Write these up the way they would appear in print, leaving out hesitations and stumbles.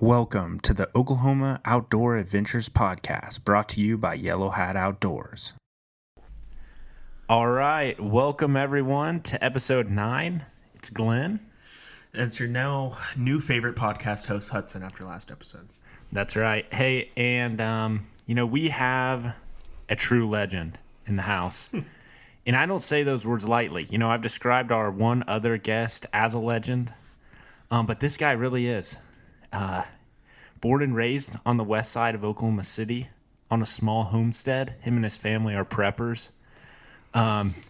Welcome to the Oklahoma Outdoor Adventures Podcast, brought to you by Yellow Hat Outdoors. All right, welcome everyone to episode 9. It's Glenn. And it's your now new favorite podcast host, Hudson, after last episode. That's right. Hey, and we have a true legend in the house. And I don't say those words lightly. You know, I've described our one other guest as a legend, but this guy really is. Born and raised on the west side of Oklahoma City on a small homestead. Him and his family are preppers.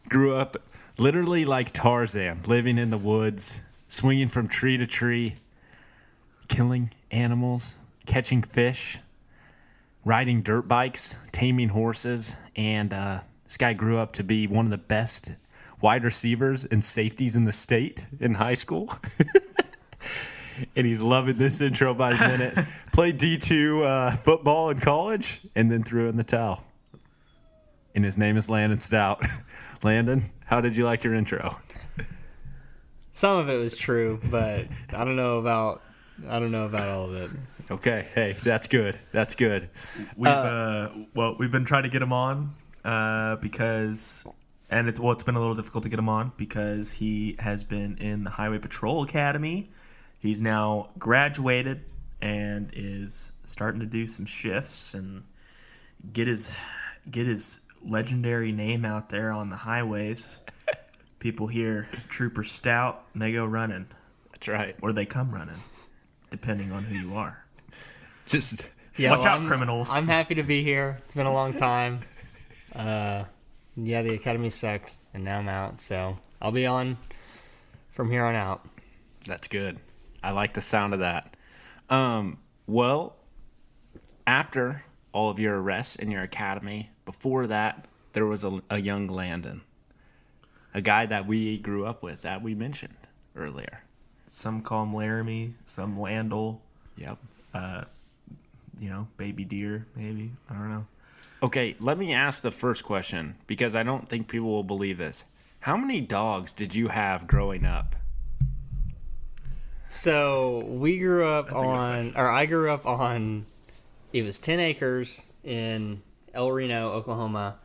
Grew up literally like Tarzan, living in the woods, swinging from tree to tree, killing animals, catching fish, riding dirt bikes, taming horses. And this guy grew up to be one of the best wide receivers and safeties in the state in high school. And he's loving this intro by the minute. Played D2 football in college and then threw in the towel. And his name is Landon Stout. Landon, how did you like your intro? Some of it was true, but I don't know about all of it. Okay, hey, that's good. That's good. We've been trying to get him on because it's been a little difficult to get him on because he has been in the Highway Patrol Academy. He's now graduated and is starting to do some shifts and get his legendary name out there on the highways. People hear Trooper Stout and they go running. That's right. Or they come running, depending on who you are. Watch out, criminals. I'm happy to be here. It's been a long time. The academy sucked, and now I'm out. So I'll be on from here on out. That's good. I like the sound of that. Well, after all of your arrests in your academy, before that, there was a young Landon, a guy that we grew up with that we mentioned earlier. Some call him Laramie, some Landel. Yep. Baby deer, maybe. I don't know. Okay, let me ask the first question, because I don't think people will believe this. How many dogs did you have growing up? So I grew up on, it was 10 acres in El Reno, Oklahoma.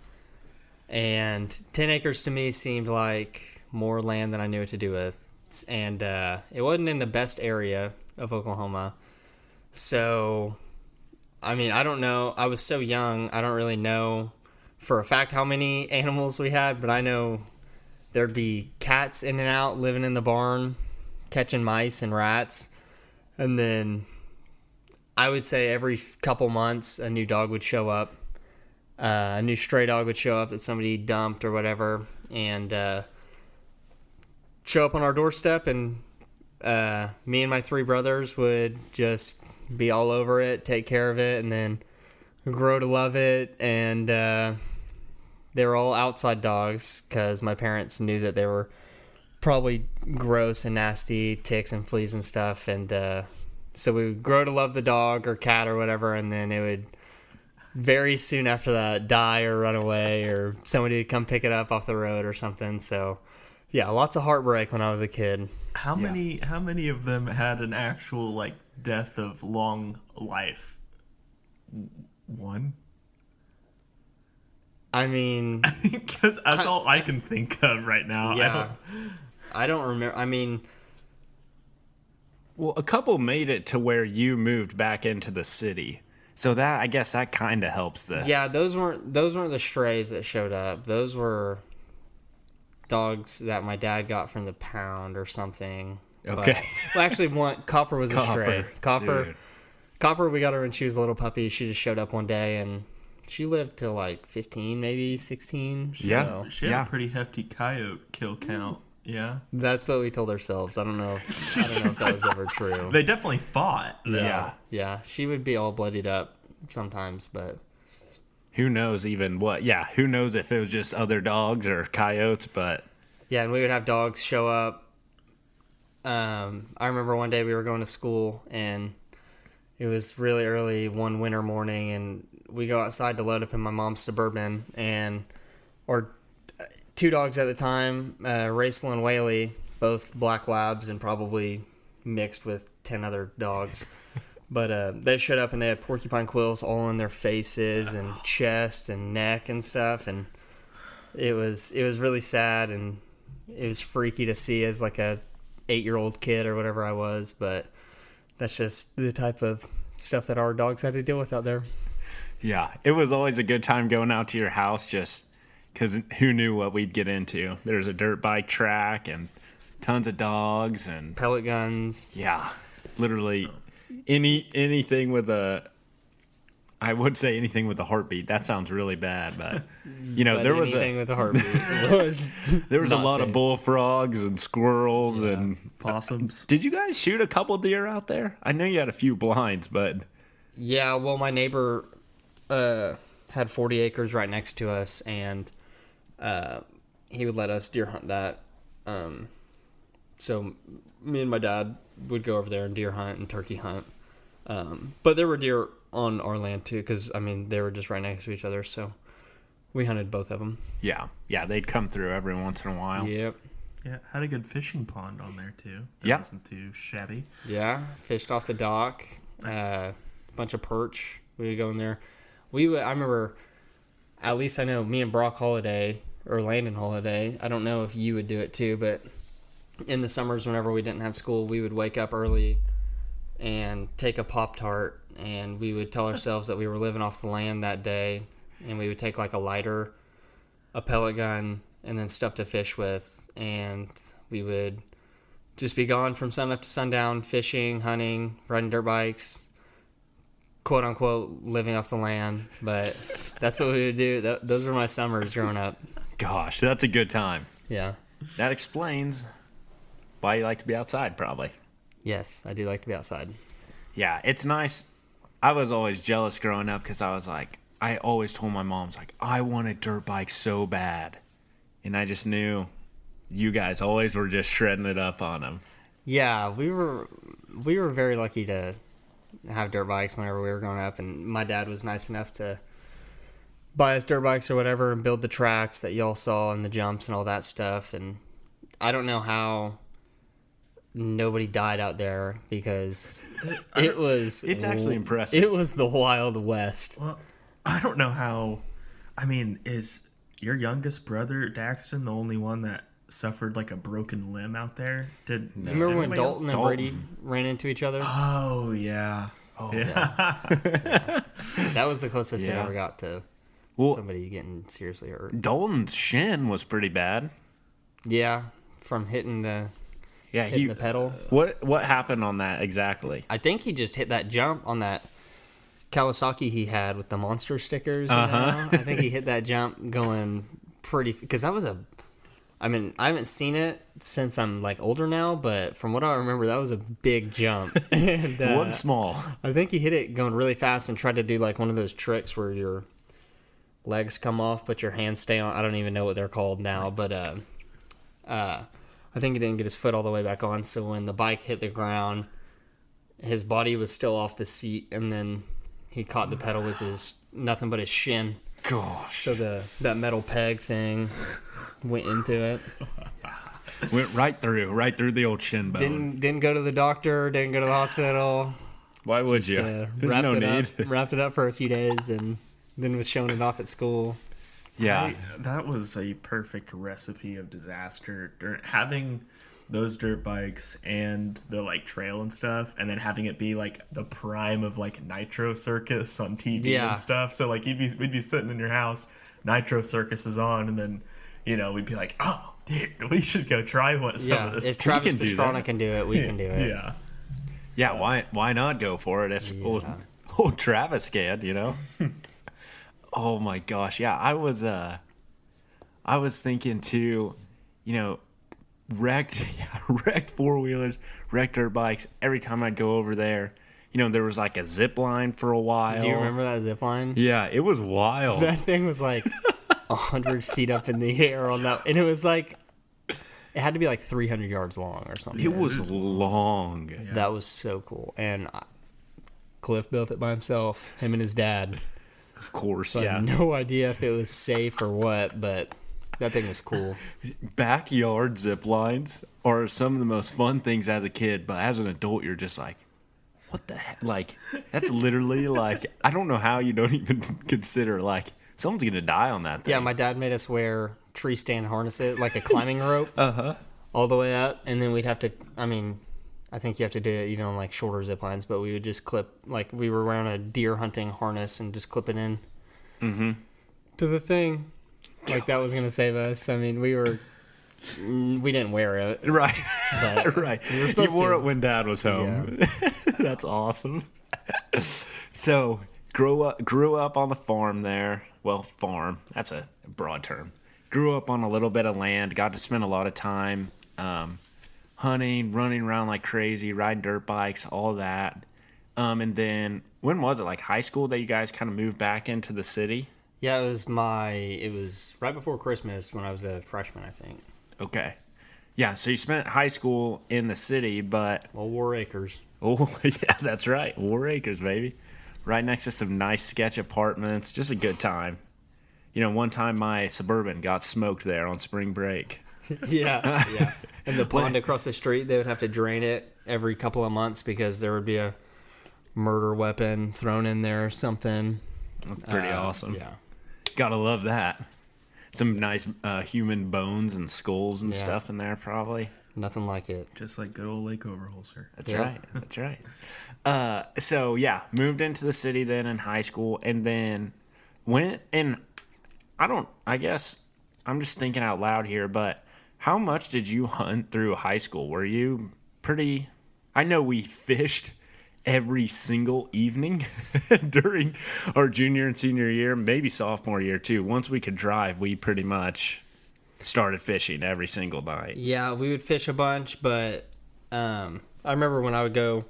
And 10 acres to me seemed like more land than I knew what to do with. And it wasn't in the best area of Oklahoma. So, I mean, I don't know. I was so young, I don't really know for a fact how many animals we had. But I know there'd be cats in and out living in the barn, catching mice and rats. And then I would say every couple months a new dog would show up. A new stray dog would show up that somebody dumped or whatever, and show up on our doorstep, and me and my 3 brothers would just be all over it, take care of it, and then grow to love it. And they were all outside dogs because my parents knew that they were probably gross and nasty, ticks and fleas and stuff. And so we would grow to love the dog or cat or whatever, and then it would very soon after that die or run away, or somebody would come pick it up off the road or something. So yeah, lots of heartbreak when I was a kid. How many of them had an actual death of long life? One? I mean, because that's all I can think of right now. Yeah. I don't remember. I mean, well, a couple made it to where you moved back into the city. So I guess that kind of helps the... Yeah, those weren't the strays that showed up. Those were dogs that my dad got from the pound or something. Okay. Actually, Copper was a stray. Copper, we got her when she was a little puppy. She just showed up one day, and she lived till 15, maybe 16. Yeah. She had a pretty hefty coyote kill count. Yeah. That's what we told ourselves. I don't know if that was ever true. They definitely fought. Yeah. She would be all bloodied up sometimes, but who knows even what? Yeah, who knows if it was just other dogs or coyotes, but yeah, and we would have dogs show up. I remember one day we were going to school, and it was really early one winter morning, and we go outside to load up in my mom's Suburban, and our 2 dogs at the time, Racel and Whaley, both black labs and probably mixed with 10 other dogs, But they showed up and they had porcupine quills all in their faces and chest and neck and stuff, and it was really sad, and it was freaky to see as like a 8-year-old kid or whatever I was, but that's just the type of stuff that our dogs had to deal with out there. Yeah, it was always a good time going out to your house just because who knew what we'd get into. There's a dirt bike track and tons of dogs and Pellet guns. yeah, literally anything with I would say anything with a heartbeat. That sounds really bad, but But there was anything with a heartbeat was there was a not lot safe. of bullfrogs and squirrels and Possums. Did you guys shoot a couple deer out there? I know you had a few blinds, but Yeah, well, my neighbor had 40 acres right next to us, and he would let us deer hunt that. So me and my dad would go over there and deer hunt and turkey hunt. But there were deer on our land too, because they were just right next to each other, so we hunted both of them. yeah, they'd come through every once in a while. Yep. Yeah, had a good fishing pond on there too. That Yeah. wasn't too shabby. Yeah, fished off the dock. Bunch of perch. We would go in there. I remember, at least I know me and Brock Holiday, or Landon Holiday, I don't know if you would do it too, but in the summers whenever we didn't have school, we would wake up early and take a Pop-Tart, and we would tell ourselves that we were living off the land that day, and we would take like a lighter, a pellet gun, and then stuff to fish with, and we would just be gone from sun up to sundown, fishing, hunting, riding dirt bikes, quote unquote living off the land. But that's what we would do. Those were my summers growing up. Gosh, that's a good time. Yeah. That explains why you like to be outside, probably. Yes, I do like to be outside. Yeah, it's nice. I was always jealous growing up because I always told my mom, I want a dirt bike so bad. And I just knew you guys always were just shredding it up on them. Yeah, we were very lucky to have dirt bikes whenever we were growing up, and my dad was nice enough to buy us dirt bikes or whatever and build the tracks that y'all saw and the jumps and all that stuff. And I don't know how nobody died out there because it's actually impressive. It was the Wild West. Well, I don't know how. Is your youngest brother Daxton the only one that suffered like a broken limb out there? You remember when Dalton and Brady ran into each other? Oh yeah. Oh yeah. That was the closest they Yeah. ever got to somebody getting seriously hurt. Dalton's shin was pretty bad. Yeah, from hitting the pedal. What happened on that exactly? I think he just hit that jump on that Kawasaki he had with the monster stickers. I think he hit that jump going pretty, because that was I haven't seen it since I'm like older now, but from what I remember, that was a big jump. And, One small. I think he hit it going really fast and tried to do like one of those tricks where your legs come off but your hands stay on. I don't even know what they're called now, but I think he didn't get his foot all the way back on, so when the bike hit the ground, his body was still off the seat, and then he caught the pedal with nothing but his shin. Gosh. So that metal peg thing went into it. Went right through the old shin bone. Didn't go to the doctor, didn't go to the hospital. Why would you? There's no need. Wrapped it up for a few days, and then was showing it off at school. Yeah. That was a perfect recipe of disaster. Having those dirt bikes and the like trail and stuff, and then having it be like the prime of like Nitro Circus on TV and stuff. So like we'd be sitting in your house, Nitro Circus is on, and then we'd be like, oh, dude, we should go try some of this. If Travis can do Pastrana that. can do it, we can do it. Yeah. Yeah, why not go for it if old Travis can, Oh my gosh. Yeah, I was thinking too, wrecked four-wheelers, wrecked dirt bikes. Every time I'd go over there, there was like a zip line for a while. Do you remember that zip line? Yeah, it was wild. That thing was like 100 feet up in the air on that, and it was like, it had to be like 300 yards long or something. It was long. Yeah. That was so cool. And Cliff built it by himself, him and his dad. Of course, So I yeah. had no idea if it was safe or what, but that thing was cool. Backyard zip lines are some of the most fun things as a kid, but as an adult, you're just like, What the heck? Like, that's literally like, I don't know how you don't even consider, like, someone's going to die on that thing. Yeah, my dad made us wear tree stand harnesses, like a climbing rope, Uh-huh. all the way up. And then we'd have to, I mean, I think you have to do it even on like shorter zip lines, but we would just clip, like we were wearing a deer hunting harness and just clip it in to the thing. Like that was going to save us. I mean, we didn't wear it. Right. But Right. we were You supposed wore to. it when Dad was home. That's awesome. So, grew up on the farm there. Well, farm. That's a broad term. Grew up on a little bit of land. Got to spend a lot of time hunting, running around like crazy, riding dirt bikes, all that. And then, when was it? Like high school that you guys kind of moved back into the city? Yeah, it was right before Christmas when I was a freshman, I think. Okay. Yeah, so you spent high school in the city, but... Well, War Acres. Oh, yeah, that's right. War Acres, baby. Right next to some nice sketch apartments. Just a good time. You know, one time my Suburban got smoked there on spring break. Yeah. And the pond across the street, they would have to drain it every couple of months because there would be a murder weapon thrown in there or something. That's pretty awesome. Yeah. Gotta love that. Some nice human bones and skulls and Yeah. stuff in there, probably. Nothing like it. Just like good old Lake Overholser. That's Yeah. right. That's right. So, yeah, moved into the city then in high school and then went and I guess I'm just thinking out loud here, but how much did you hunt through high school? Were you pretty... I know we fished every single evening during our junior and senior year, maybe sophomore year too. Once we could drive, we pretty much started fishing every single night. Yeah, we would fish a bunch, but I remember when I would go,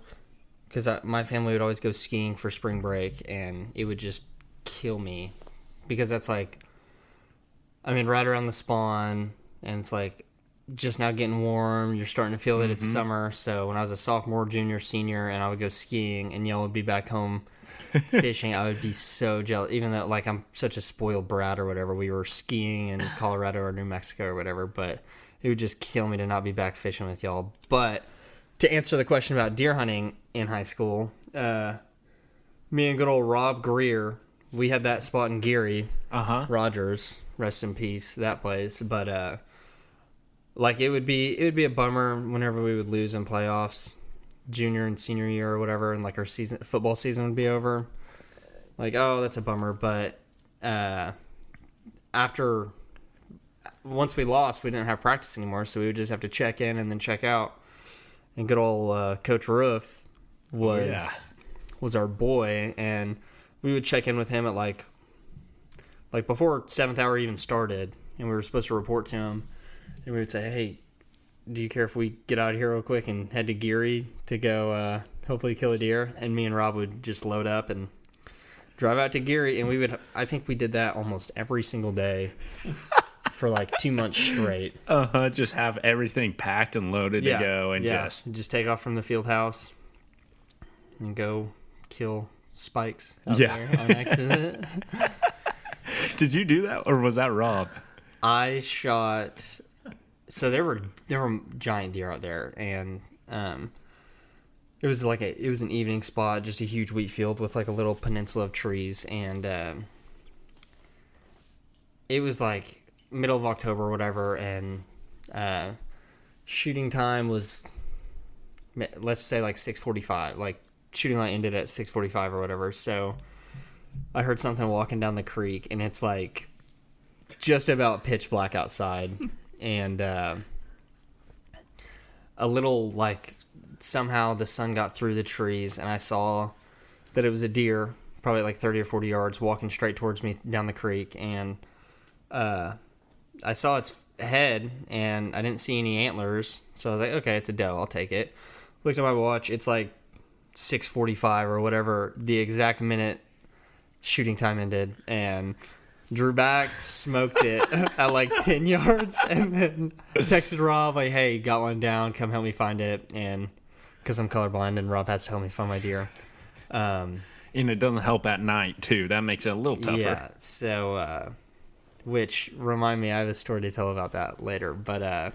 because my family would always go skiing for spring break, and it would just kill me because that's like, I mean, right around the spawn, and it's like just now getting warm. You're starting to feel that it's summer. So when I was a sophomore, junior, senior, and I would go skiing, and y'all would be back home fishing, I would be so jealous. Even though, like, I'm such a spoiled brat or whatever. We were skiing in Colorado or New Mexico or whatever, but it would just kill me to not be back fishing with y'all. But to answer the question about deer hunting in high school, me and good old Rob Greer, we had that spot in Geary. Rogers, rest in peace, that place. But like it would be a bummer whenever we would lose in playoffs, junior and senior year or whatever, and like our football season would be over. Like, oh, that's a bummer. But once we lost, we didn't have practice anymore, so we would just have to check in and then check out. And good old Coach Roof was our boy, and we would check in with him at like before 7th hour even started, and we were supposed to report to him, and we would say, hey, do you care if we get out of here real quick and head to Geary to go hopefully kill a deer? And me and Rob would just load up and drive out to Geary, and I think we did that almost every single day for like 2 months straight. Just have everything packed and loaded to go and just take off from the field house and go kill spikes out there on accident. Did you do that, or was that Rob? I shot. So there were giant deer out there, and it was an evening spot, just a huge wheat field with like a little peninsula of trees, and it was like middle of October or whatever, and shooting time was, let's say, like 6:45. Like shooting light ended at 6:45 or whatever. So I heard something walking down the creek, and it's like just about pitch black outside, and a little like somehow the sun got through the trees, and I saw that it was a deer, probably like 30 or 40 yards, walking straight towards me down the creek, and I saw its head, and I didn't see any antlers, so I was like, okay, it's a doe, I'll take it. Looked at my watch, it's like 6:45 or whatever, the exact minute shooting time ended, and drew back, smoked it at like 10 yards, and then texted Rob, like, hey, got one down, come help me find it, and because I'm colorblind, and Rob has to help me find my deer. And it doesn't help at night, too. That makes it a little tougher. Yeah, so, which, remind me, I have a story to tell about that later, but,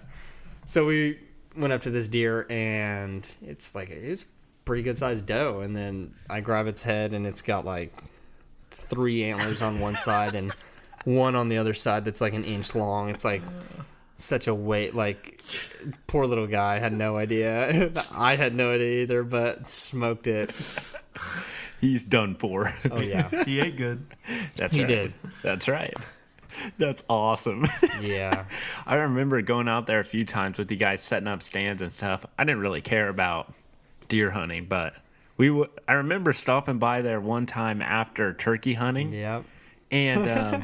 so we went up to this deer, and it was pretty good sized doe. And then I grab its head, and it's got like 3 antlers on one side and one on the other side that's like an inch long. It's like such a weight. Like, poor little guy had no idea. I had no idea either, but smoked it. He's done for. Oh yeah, He ate good. That's he right. did. That's right. That's awesome. Yeah. I remember going out there a few times with you guys setting up stands and stuff. I didn't really care about deer hunting, but I remember stopping by there one time after turkey hunting. Yep. And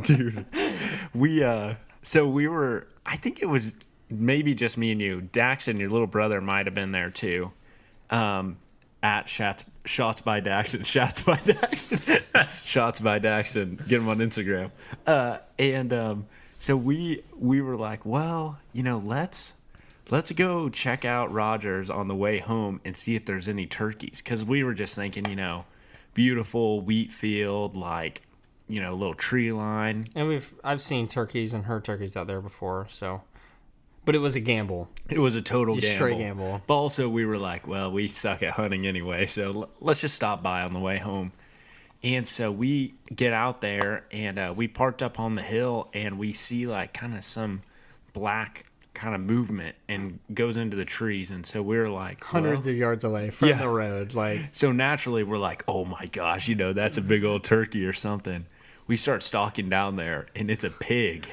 dude, so we were, I think it was maybe just me and you. Daxton, your little brother, might have been there too. At Shots by Daxton. Shots by Daxton. Shots by Daxton. Get him on Instagram. So we were like, well, let's go check out Rogers on the way home and see if there's any turkeys. Because we were just thinking, beautiful wheat field, like, little tree line. And I've seen turkeys and heard turkeys out there before, so. But it was a gamble. It was a total Just gamble. straight gamble. But also we were like, well, we suck at hunting anyway, so let's just stop by on the way home. And so we get out there, and we parked up on the hill, and we see like kind of some black kind of movement and goes into the trees. And so we were like, Hundreds of yards away from Yeah. the road. Like, so naturally we're like, oh my gosh, that's a big old turkey or something. We start stalking down there, and it's a pig.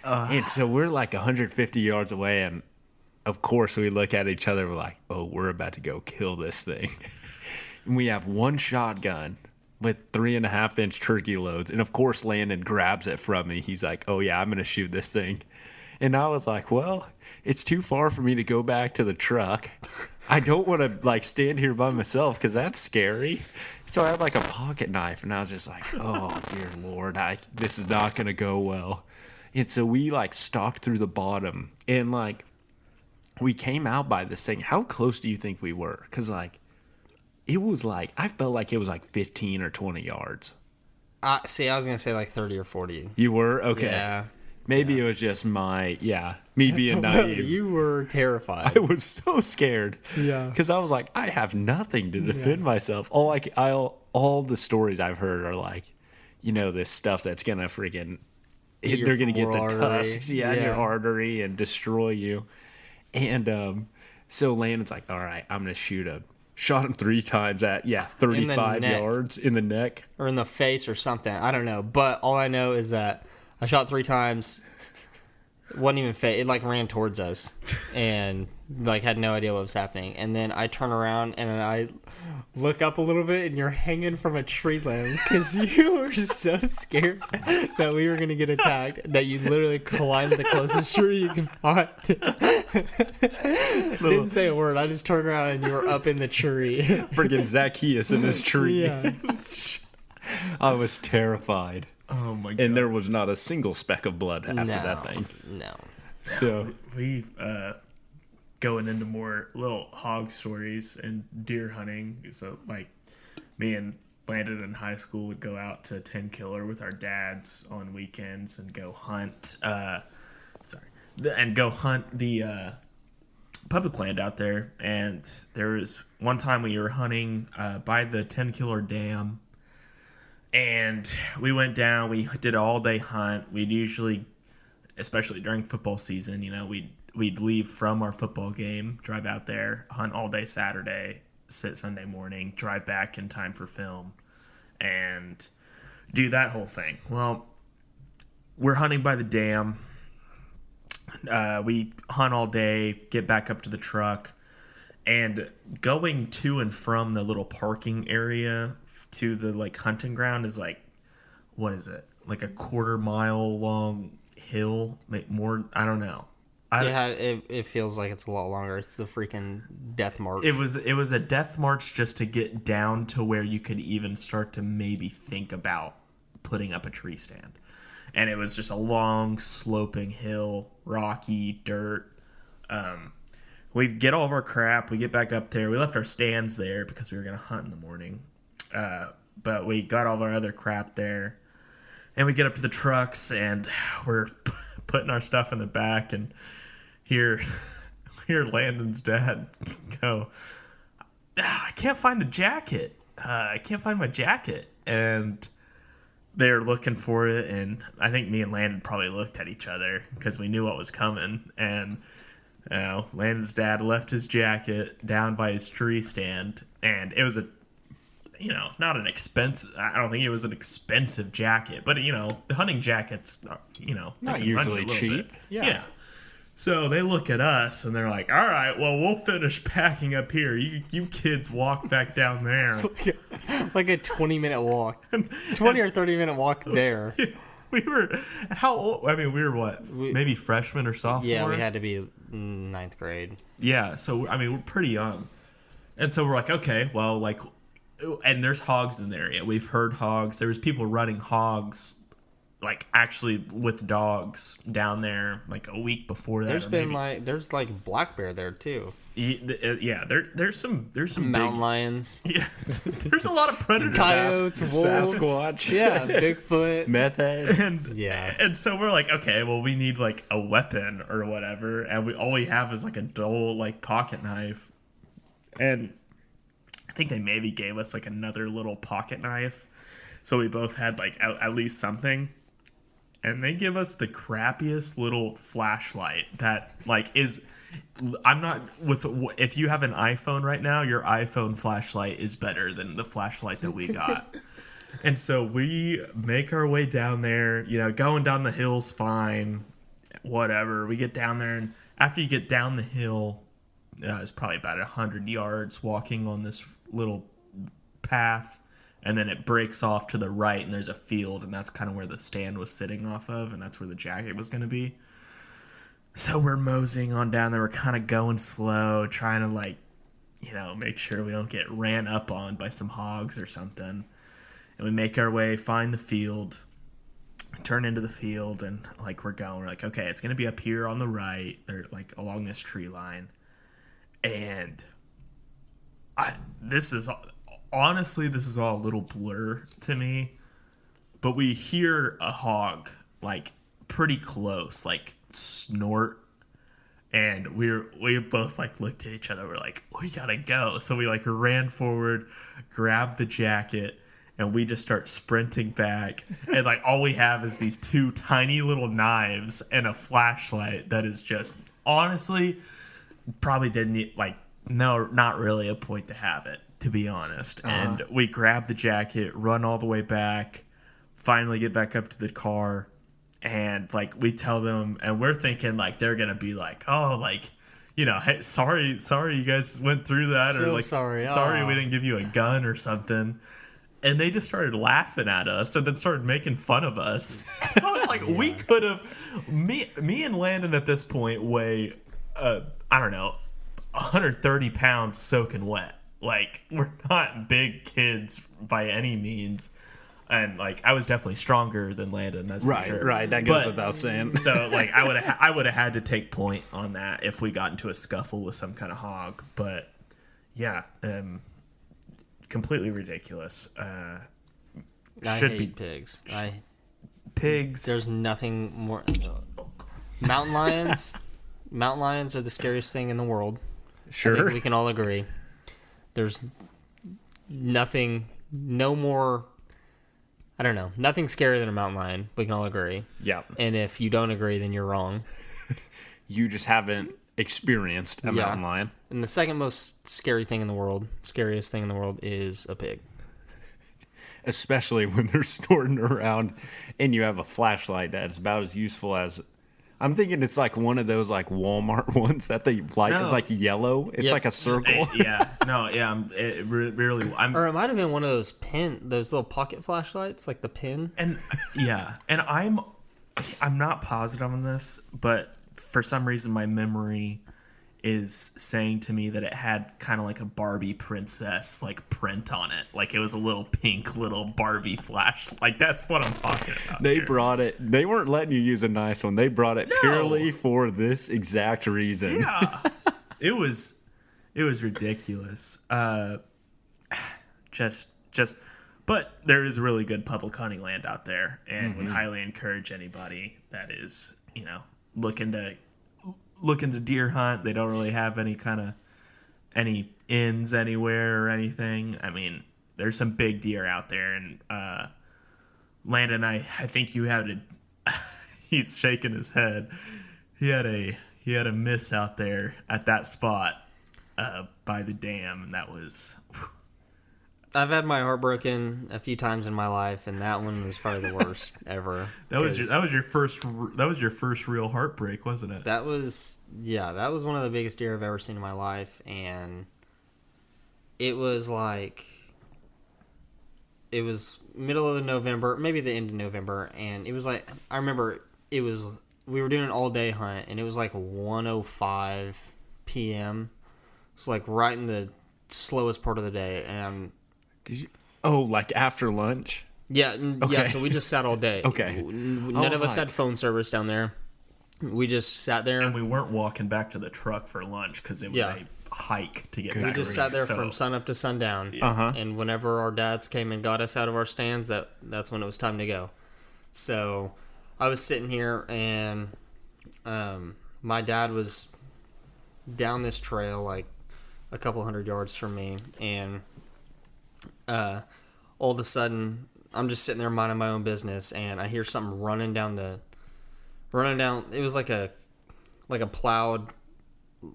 And so we're like 150 yards away, and of course we look at each other. We're like, oh, we're about to go kill this thing. And we have one shotgun with 3.5-inch turkey loads. And of course Landon grabs it from me. He's like, oh yeah, I'm going to shoot this thing. And I was like, well, it's too far for me to go back to the truck. I don't want to like stand here by myself because that's scary. So I had like a pocket knife, and I was just like, oh dear Lord, this is not going to go well. And so we like stalked through the bottom, and like we came out by this thing. How close do you think we were? Because like it was like, I felt like it was like 15 or 20 yards. see, I was gonna say like 30 or 40. You were? Okay. Yeah. Maybe it was just me being naive. You were terrified. I was so scared. Yeah. Because I was like, I have nothing to defend myself. All the stories I've heard are like, this stuff that's gonna freaking, they're gonna get the tusks, in your artery and destroy you. And so Landon's like, all right, I'm gonna shot him 3 times at 35 yards in the neck or in the face or something. I don't know, but all I know is that I shot 3 times. It wasn't even fake. It like ran towards us and like had no idea what was happening. And then I turn around and I look up a little bit, and you're hanging from a tree limb because you were just so scared that we were gonna get attacked that you literally climbed the closest tree you could find. Didn't say a word. I just turned around and you were up in the tree. Friggin' Zacchaeus in this tree. Yeah. I was terrified. Oh my god. And there was not a single speck of blood after that thing. No. So We going into more little hog stories and deer hunting. So like me and Landon in high school would go out to 10 Killer with our dads on weekends and go hunt the public land out there. And there was one time we were hunting by the 10 Killer Dam. And we went down, we did an all-day hunt. We'd usually, especially during football season, we'd leave from our football game, drive out there, hunt all day Saturday, sit Sunday morning, drive back in time for film, and do that whole thing. Well, we're hunting by the dam. We hunt all day, get back up to the truck, and going to and from the little parking area to the like hunting ground is like, what is it, like a 1/4 mile long hill, more, I don't know. It feels like it's a lot longer. It's the freaking death march. It was a death march just to get down to where you could even start to maybe think about putting up a tree stand. And it was just a long sloping hill, rocky dirt. We get all of our crap, we get back up there. We left our stands there because we were going to hunt in the morning. But we got all of our other crap there, and we get up to the trucks, and we're putting our stuff in the back, and hear Landon's dad go, can't find the jacket. I can't find my jacket. And they're looking for it, and I think me and Landon probably looked at each other because we knew what was coming. And Landon's dad left his jacket down by his tree stand, and it was not an expensive. I don't think it was an expensive jacket, but the hunting jackets, not usually cheap. Bit. Yeah. So they look at us and they're like, "All right, well, we'll finish packing up here. You kids walk back down there." It's like a 20-minute walk, 20 or 30-minute walk there. We were how old? I mean, we were what? Maybe freshmen or sophomore. Yeah, we had to be 9th grade. Yeah, so I mean, we're pretty young, and so we're like, okay, well, like, and there's hogs in the area. We've heard hogs. There's people running hogs, like actually with dogs down there, like a week before that. There's like black bear there too. Yeah, there's some mountain big, lions. Yeah, there's a lot of predators. Coyotes, wolves, Sasquatch. Yeah, Bigfoot, meth head. And so we're like, okay, well, we need like a weapon or whatever, and all we have is like a dull like pocket knife, and I think they maybe gave us like another little pocket knife, so we both had like at least something. And they give us the crappiest little flashlight that like is. I'm not with. If you have an iPhone right now, your iPhone flashlight is better than the flashlight that we got. And so we make our way down there. Going down the hill's fine. Whatever. We get down there, and after you get down the hill, it's probably about 100 yards walking on this little path. And then it breaks off to the right, and there's a field, and that's kind of where the stand was sitting off of, and that's where the jacket was going to be. So we're moseying on down there. We're kind of going slow, trying to, make sure we don't get ran up on by some hogs or something. And we make our way, find the field, turn into the field, and, we're going. We're like, okay, it's going to be up here on the right. They're, along this tree line. And honestly, this is all a little blur to me, but we hear a hog pretty close, snort, and we both looked at each other. We're like, we gotta go. So we ran forward, grabbed the jacket, and we just start sprinting back. And all we have is these two tiny little knives and a flashlight that is just honestly probably didn't need no, not really a point to have it, to be honest. And we grab the jacket, run all the way back, finally get back up to the car, and we tell them, and we're thinking they're gonna be hey, sorry you guys went through that, So or sorry we didn't give you a gun or something. And they just started laughing at us and then started making fun of us. I was like, we could have, me and Landon at this point weigh I don't know, 130 pounds soaking wet. We're not big kids by any means. And I was definitely stronger than Landon, that's for sure. Right, that goes without saying. So I would have had to take point on that if we got into a scuffle with some kind of hog. But yeah, completely ridiculous. I hate pigs. Pigs. There's nothing more. Mountain lions. Mountain lions are the scariest thing in the world. Sure. I think we can all agree. There's nothing scarier than a mountain lion. We can all agree. Yeah. And if you don't agree, then you're wrong. You just haven't experienced a mountain lion. And the second most scariest thing in the world is a pig. Especially when they're snorting around and you have a flashlight that's about as useful as... I'm thinking it's one of those Walmart ones that the light is yellow. It's like a circle. Or it might have been one of those little pocket flashlights, like the pin. And and I'm not positive on this, but for some reason my memory is saying to me that it had kind of a Barbie princess print on it. It was a little pink little Barbie flash. That's what I'm talking about. They brought it. They weren't letting you use a nice one. They brought it purely for this exact reason. Yeah. It was ridiculous. But there is really good public hunting land out there, and would highly encourage anybody that is, looking to deer hunt. They don't really have any inns anywhere or anything. I mean, there's some big deer out there, and Landon, I think you had a. He's shaking his head. He had a miss out there at that spot by the dam, and that was. I've had my heart broken a few times in my life, and that one was probably the worst ever. That was your first real heartbreak, wasn't it? That was one of the biggest deer I've ever seen in my life, and it was middle of November, maybe the end of November, and it was like, I remember we were doing an all day hunt, and it was like 1:05 p.m. It's like right in the slowest part of the day, and like after lunch? Yeah, Okay. yeah. So we just sat all day. Okay. None of us had phone service down there. We just sat there. And we weren't walking back to the truck for lunch because it was a hike to get back. We just sat there from sun up to sundown. And whenever our dads came and got us out of our stands, that's when it was time to go. So I was sitting here, and my dad was down this trail like a couple hundred yards from me, and all of a sudden I'm just sitting there minding my own business, and I hear something running down. It was like a plowed,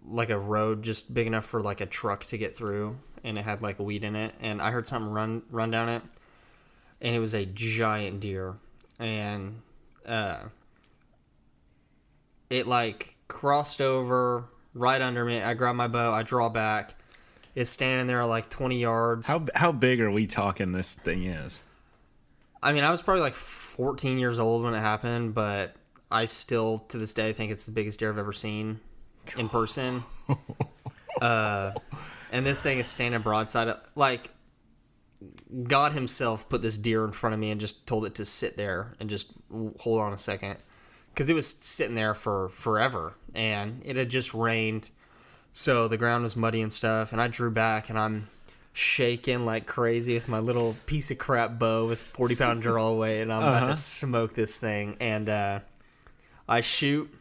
like a road just big enough for like a truck to get through, and it had like a weed in it, and I heard something run down it, and it was a giant deer, and it like crossed over right under me. I grab my bow, I draw back. It's standing there like 20 yards. How big are we talking this thing is? I mean, I was probably like 14 years old when it happened, but I still, to this day, think it's the biggest deer I've ever seen in person. And this thing is standing broadside. Like, God himself put this deer in front of me and just told it to sit there and just hold on a second. Because it was sitting there for forever, and it had just rained. So the ground was muddy and stuff, and I drew back, and I'm shaking like crazy with my little piece of crap bow with 40-pound draw weight, and I'm about to smoke this thing. And I shoot,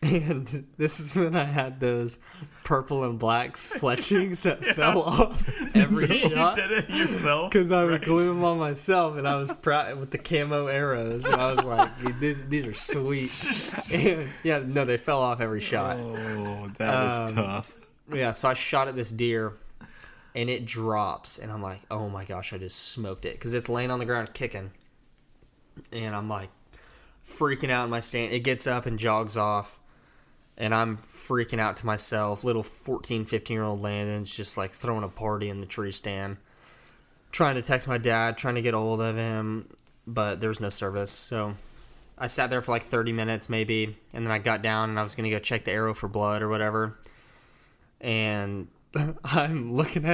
and this is when I had those purple and black fletchings that fell off every shot. You did it yourself? Because I would glue them on myself, and I was proud with the camo arrows, and I was like, these are sweet. And, they fell off every shot. Oh, that is tough. Yeah, so I shot at this deer, and it drops, and I'm like, oh my gosh, I just smoked it. Because it's laying on the ground kicking. And I'm like freaking out in my stand. It gets up and jogs off. And I'm freaking out to myself. Little 14, 15-year-old Landon's just like throwing a party in the tree stand. Trying to text my dad, trying to get a hold of him, but there was no service. So I sat there for like 30 minutes maybe, and then I got down and I was going to go check the arrow for blood or whatever. And I'm looking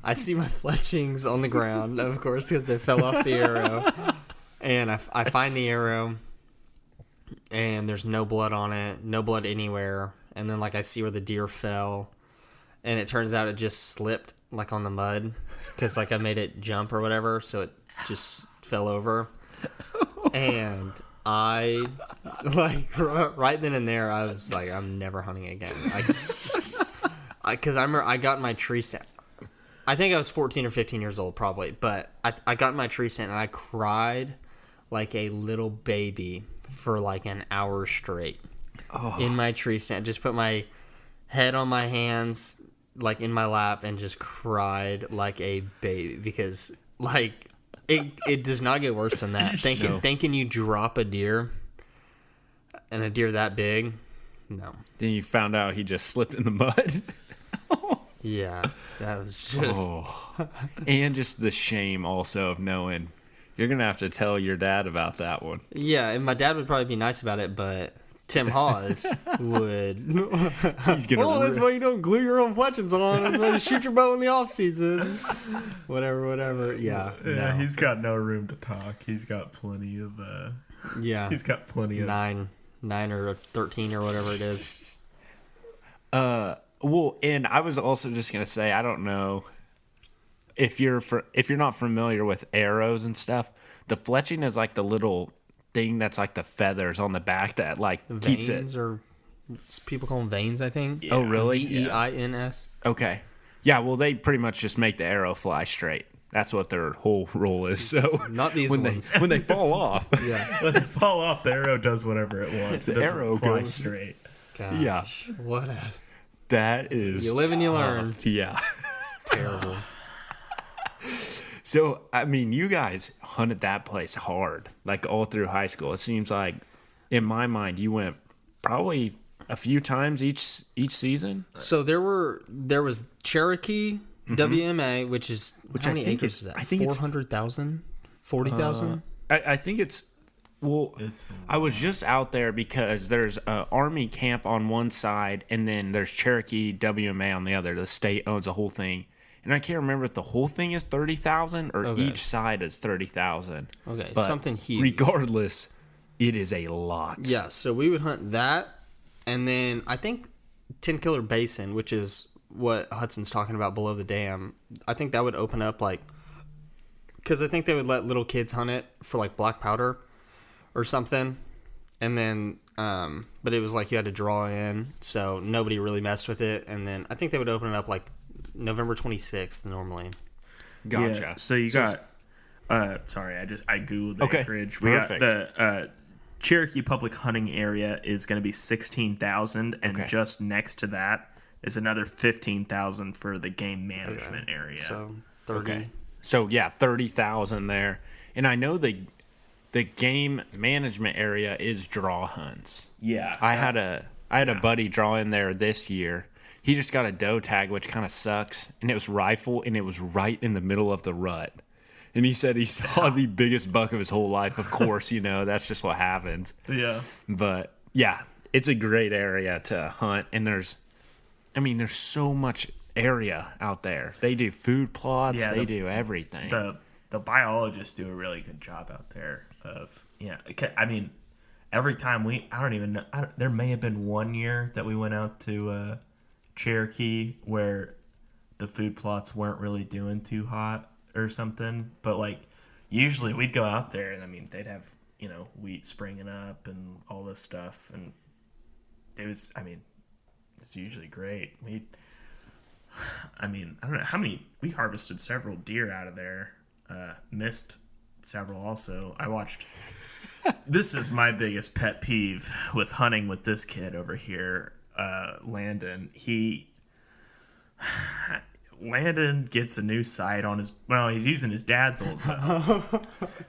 I see my fletchings on the ground, of course, because they fell off the arrow. And I find the arrow. And there's no blood on it, no blood anywhere. And then, like, I see where the deer fell. And it turns out it just slipped, like, on the mud. Because, like, I made it jump or whatever. So it just fell over. And I, like, right then and there, I was like, I'm never hunting again. Because I remember I got in my tree stand. I think I was 14 or 15 years old, probably. But I got in my tree stand, and I cried like a little baby for like an hour straight in my tree stand. Just put my head on my hands, like in my lap, and just cried like a baby because like it does not get worse than that. Thinking you drop a deer and a deer that big, no. Then you found out he just slipped in the mud. Yeah, that was just and just the shame also of knowing. You're going to have to tell your dad about that one. Yeah, and my dad would probably be nice about it, but Tim Hawes would. He's gonna that's why you don't glue your own fletchings on. That's why you shoot your bow in the off-season. Whatever. Yeah, no. He's got no room to talk. He's got plenty of... He's got plenty of... 9 or 13 or whatever it is. Well, and I was also just going to say, I don't know... If you're not familiar with arrows and stuff, the fletching is like the little thing that's like the feathers on the back that like keeps it. Veins, or people call them veins, I think. Yeah. Oh, really? Veins. Okay. Yeah, well, they pretty much just make the arrow fly straight. That's what their whole role is. So Not these when ones. when they fall off, Yeah. When they fall off, the arrow does whatever it wants. It The doesn't arrow fly goes- straight. Gosh, Yeah. What a that is You live and you learn. tough. Yeah. terrible. So, I mean, you guys hunted that place hard, like all through high school. It seems like, in my mind, you went probably a few times each season. So there was Cherokee WMA, which how many think acres is- is that? I think it's- 400,000? 40,000? I think it's, well, I was just out there because there's an Army camp on one side, and then there's Cherokee WMA on the other. The state owns the whole thing. And I can't remember if the whole thing is 30,000 or Okay. each side is 30,000. Okay, But something huge. regardless, it is a lot. Yeah, so we would hunt that, and then I think 10 Killer Basin, which is what Hudson's talking about below the dam. I think that would open up because I think they would let little kids hunt it for like black powder or something, and then but it was like you had to draw in, so nobody really messed with it, and then I think they would open it up like November 26th normally. Gotcha. Yeah, so you got. Sorry, I googled the Okay, acreage. We perfect. got the Cherokee Public Hunting Area is going to be 16,000, and Okay. just next to that is another 15,000 for the game management area. So 30. Okay. So yeah, 30,000 there, and I know the game management area is draw hunts. Yeah, I had a buddy draw in there this year. He just got a doe tag, which kind of sucks, and it was rifle, and it was right in the middle of the rut. And he said he saw the biggest buck of his whole life. Of course, that's just what happens. yeah. But yeah, it's a great area to hunt, and there's so much area out there. They do food plots, Yeah, they do everything. The biologists do a really good job out there of I mean, every time I don't even know, there may have been one year that we went out to Cherokee where the food plots weren't really doing too hot or something, but like usually we'd go out there and I mean they'd have wheat springing up and all this stuff, and it's usually great. I don't know how many, we harvested several deer out of there, missed several also. I watched, this is my biggest pet peeve with hunting with this kid over here, Landon. Landon gets a new sight on he's using his dad's old bow.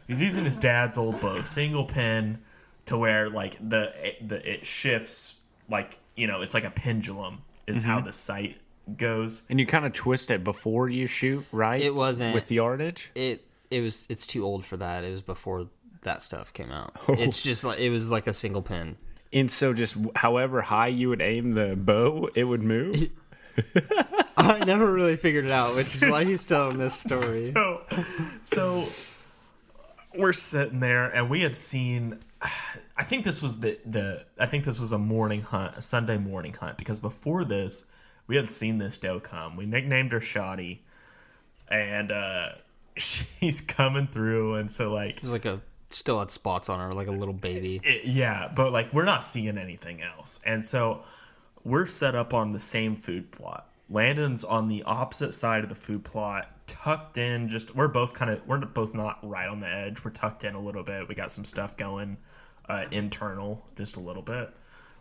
He's using his dad's old bow, single pin, to where like it shifts like, it's like a pendulum is how the sight goes. And you kind of twist it before you shoot, right? It wasn't with the yardage. It's too old for that. It was before that stuff came out. It's just like it was like a single pin. And so just however high you would aim the bow, it would move. I never really figured it out, which is why he's telling this story. So we're sitting there, and we had seen. I think this was I think this was a morning hunt, a Sunday morning hunt, because before this, we had seen this doe come. We nicknamed her Shoddy, and she's coming through, and so like It was still had spots on her, like a little baby. but like we're not seeing anything else, and so we're set up on the same food plot. Landon's on the opposite side of the food plot, tucked in. We're both not right on the edge. We're tucked in a little bit. We got some stuff going internal, just a little bit,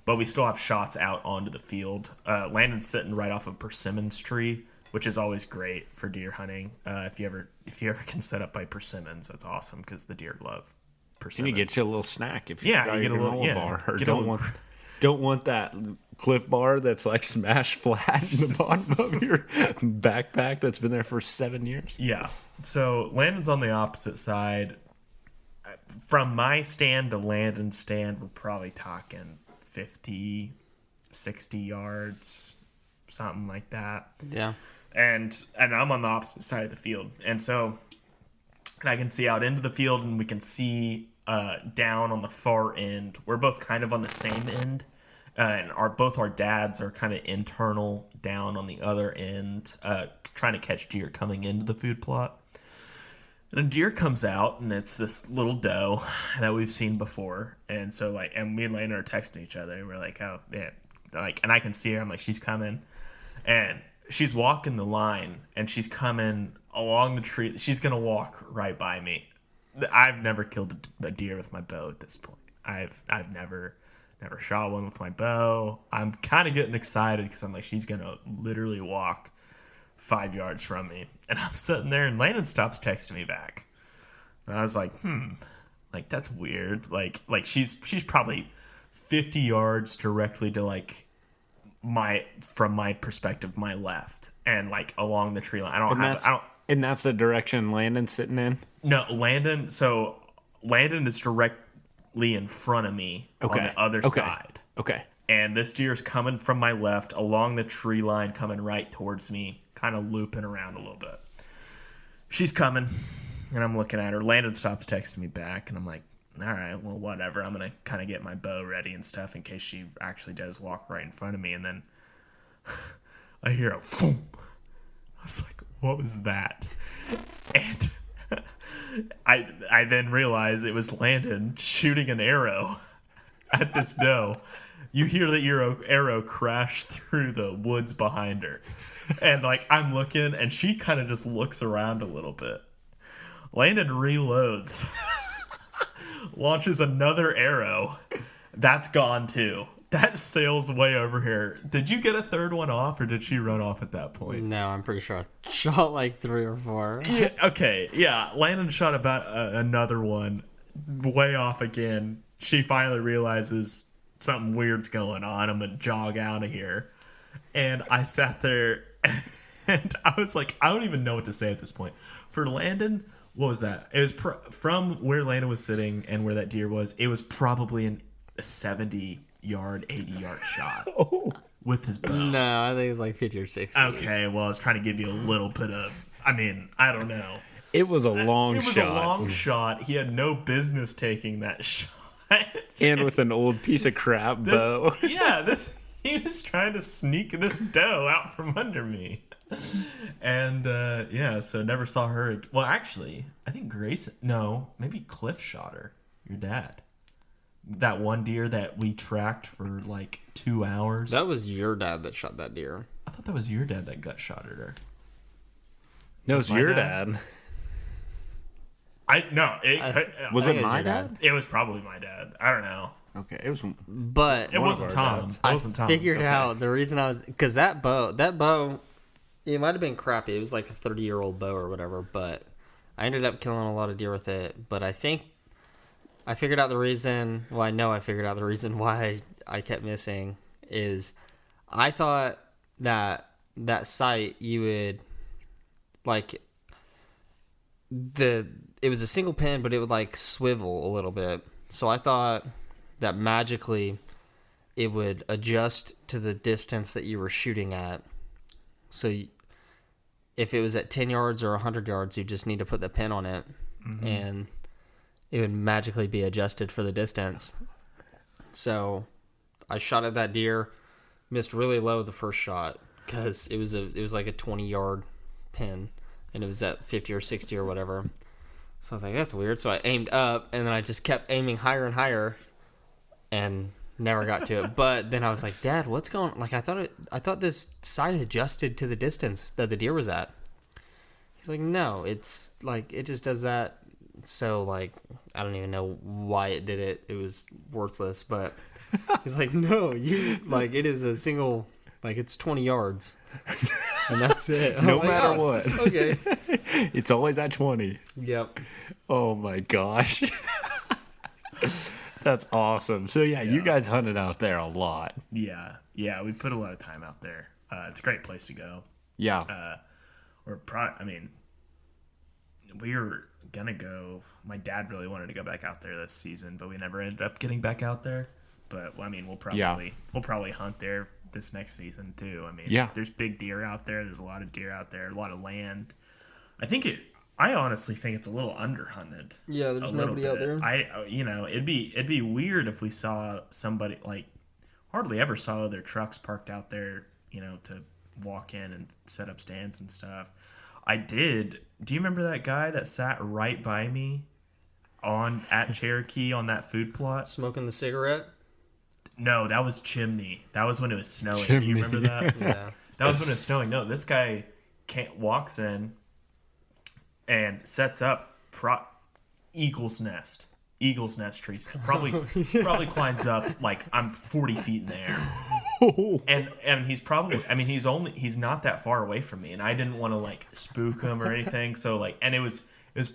but we still have shots out onto the field. Landon's sitting right off of persimmons tree, which is always great for deer hunting. If you ever can set up by persimmons, that's awesome because the deer love persimmons. And you get you a little snack if you Yeah, got you get your a little- granola yeah, bar, or get a don't little- want that Cliff Bar that's like smashed flat in the bottom of your backpack that's been there for 7 years. Yeah. So Landon's on the opposite side. From my stand to Landon's stand, we're probably talking 50, 60 yards, something like that. Yeah. And I'm on the opposite side of the field. And so I can see out into the field, and we can see down on the far end. We're both kind of on the same end. And both our dads are kind of internal down on the other end, trying to catch deer coming into the food plot. And a deer comes out, and it's this little doe that we've seen before. And so and me and Landon are texting each other, and we're like, oh, yeah. And I can see her. I'm like, she's coming. And she's walking the line and she's coming along the tree. She's gonna walk right by me. I've never killed a deer with my bow at this point. I've never shot one with my bow. I'm kind of getting excited because I'm like, she's gonna literally walk 5 yards from me, and I'm sitting there, and Landon stops texting me back, and I was like, like that's weird. Like she's probably 50 yards directly to like from my perspective, my left, and like along the tree line. And that's the direction Landon's sitting in? No, Landon. So Landon is directly in front of me on the other side. Okay. And this deer is coming from my left along the tree line, coming right towards me, kind of looping around a little bit. She's coming, and I'm looking at her. Landon stops texting me back, and I'm like, all right, well, whatever. I'm going to kind of get my bow ready and stuff in case she actually does walk right in front of me. And then I hear a boom. I was like, what was that? And I then realized it was Landon shooting an arrow at this doe. You hear the arrow crash through the woods behind her. And, like, I'm looking, and she kind of just looks around a little bit. Landon reloads. Launches another arrow. That's gone, too. That sails way over here. Did you get a third one off, or did she run off at that point? No, I'm pretty sure I shot like 3 or 4. Yeah, okay, yeah. Landon shot about another one. Way off again. She finally realizes something weird's going on. I'm going to jog out of here. And I sat there and I was like, I don't even know what to say at this point. For Landon, what was that? It was from where Landon was sitting and where that deer was, it was probably a 70-yard, 80-yard shot with his bow. No, I think it was like 50 or 60. Okay, well, I was trying to give you a little bit of, I don't know. It was a long shot. It was a long shot. He had no business taking that shot. And with an old piece of crap bow. He was trying to sneak this doe out from under me. And, so never saw her. Well, actually, I think maybe Cliff shot her, your dad. That one deer that we tracked for like 2 hours. That was your dad that shot that deer. I thought that was your dad that gut shot at her. No, it's your dad. Was it my dad? It was probably my dad. I don't know. Okay, it was. But it wasn't Tom. It wasn't Tom. I figured out the reason because that bow, it might have been crappy. It was like a 30-year-old bow or whatever. But I ended up killing a lot of deer with it. But I think I figured out the reason. Well, I know I figured out the reason why I kept missing is I thought that site you would like it was a single pin, but it would like swivel a little bit. So I thought that magically it would adjust to the distance that you were shooting at. So if it was at 10 yards or 100 yards, you just need to put the pin on it, and it would magically be adjusted for the distance. So I shot at that deer, missed really low the first shot because it was like a 20-yard pin, and it was at 50 or 60 or whatever. So I was like, that's weird. So I aimed up, and then I just kept aiming higher and higher, and never got to it. But then I was like, Dad, what's going on? Like, I thought this sight adjusted to the distance that the deer was at. He's like, no, it's like, it just does that. So, like, I don't even know why it did it. It was worthless. But he's like, no, like, it is a single, like, it's 20 yards. And that's it. No matter what. Okay. It's always at 20. Yep. Oh my gosh. That's awesome. So yeah, you guys hunted out there a lot. Yeah, we put a lot of time out there. It's a great place to go. Yeah. We were gonna go. My dad really wanted to go back out there this season, but we never ended up getting back out there. But we'll probably hunt there this next season too. There's big deer out there. There's a lot of deer out there. A lot of land. I honestly think it's a little underhunted. Yeah, there's nobody out there. It'd be weird if we saw somebody, like, hardly ever saw their trucks parked out there, to walk in and set up stands and stuff. I did. Do you remember that guy that sat right by me at Cherokee on that food plot? Smoking the cigarette? No, that was Chimney. That was when it was snowing. Chimney. You remember that? Yeah. That was when it's snowing. No, this guy walks in and sets up eagle's nest trees. Probably climbs up like I'm 40 feet in the air. And he's probably, I mean, he's not that far away from me, and I didn't want to like spook him or anything. So like, and it was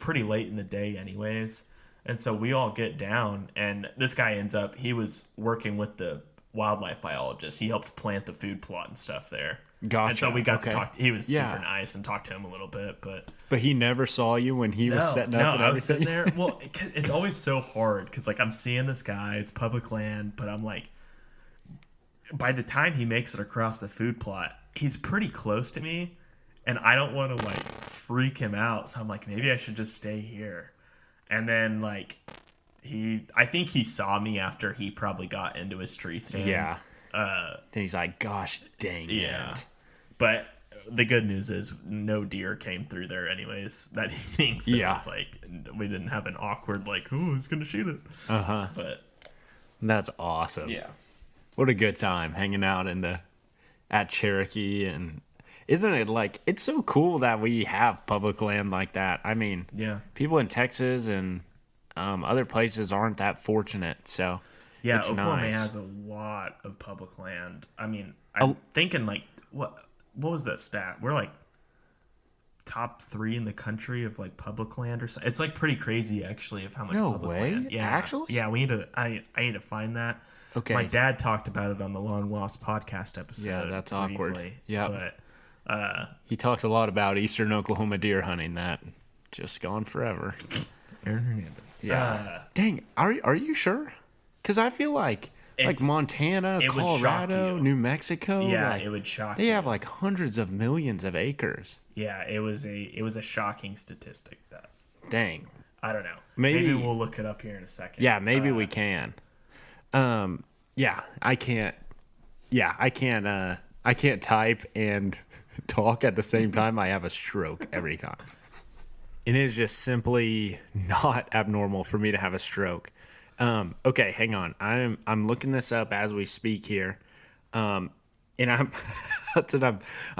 pretty late in the day anyways. And so we all get down, and this guy he was working with the wildlife biologist. He helped plant the food plot and stuff there. Gotcha. And so we got to talk. He was super nice and talked to him a little bit, but he never saw you when he was setting up. And I was sitting there. Well, it's always so hard because like I'm seeing this guy. It's public land, but I'm like, by the time he makes it across the food plot, he's pretty close to me, and I don't want to like freak him out. So I'm like, maybe I should just stay here. And then like I think he saw me after he probably got into his tree stand. Yeah. Then he's like, gosh dang it. But the good news is no deer came through there anyways that evening. So it was like we didn't have an awkward like, oh, who's gonna shoot it? But that's awesome. Yeah. What a good time hanging out at Cherokee. And isn't it like, it's so cool that we have public land like that. I mean, people in Texas and other places aren't that fortunate. So yeah, it's Oklahoma nice. has a lot of public land. I mean, I'm thinking like what was that stat? We're like top 3 in the country of like public land or something. It's like pretty crazy actually of how much public land. Yeah, actually? Yeah, we need to I need to find that. Okay. My dad talked about it on the Long Lost podcast episode. Yeah, that's briefly, awkward. Yeah. But he talked a lot about eastern Oklahoma deer hunting that just gone forever. Yeah. Dang, are you sure? Because I feel like Montana, Colorado, New Mexico. Yeah, like, it would shock. They have like hundreds of millions of acres. Yeah, it was a shocking statistic. That. Dang. I don't know. Maybe we'll look it up here in a second. Yeah, maybe we can. Yeah, I can't. Yeah, I can't. I can't type and talk at the same time. I have a stroke every time. It is just simply not abnormal for me to have a stroke. Okay, hang on. I'm looking this up as we speak here. And I'm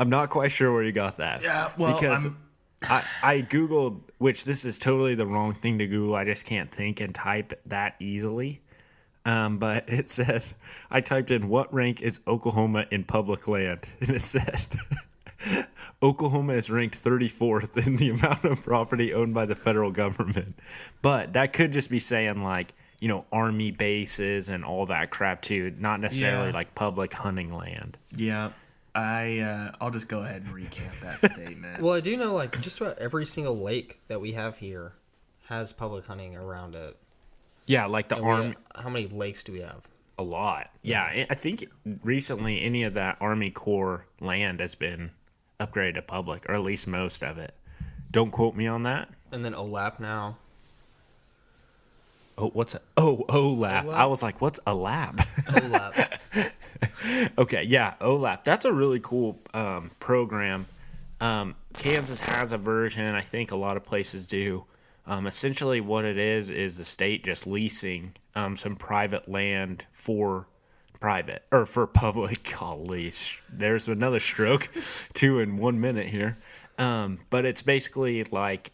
not quite sure where you got that. Yeah, well, because I Googled, which this is totally the wrong thing to Google. I just can't think and type that easily. But it said, I typed in, what rank is Oklahoma in public land? And it said, Oklahoma is ranked 34th in the amount of property owned by the federal government. But that could just be saying like, you know, army bases and all that crap too. Not necessarily like public hunting land. Yeah. I'll just go ahead and recap that statement. Well, I do know like just about every single lake that we have here has public hunting around it. Yeah, like the Army. How many lakes do we have? A lot. Yeah, I think recently any of that Army Corps land has been upgraded to public, or at least most of it. Don't quote me on that. And then OLAP now. Oh, what's OLAP? I was like, what's a lab? OLAP. Okay, yeah, OLAP. That's a really cool program. Kansas has a version. I think a lot of places do. Essentially what it is the state just leasing some private land for public. Golly, there's another stroke. 2 in 1 minute here. But it's basically like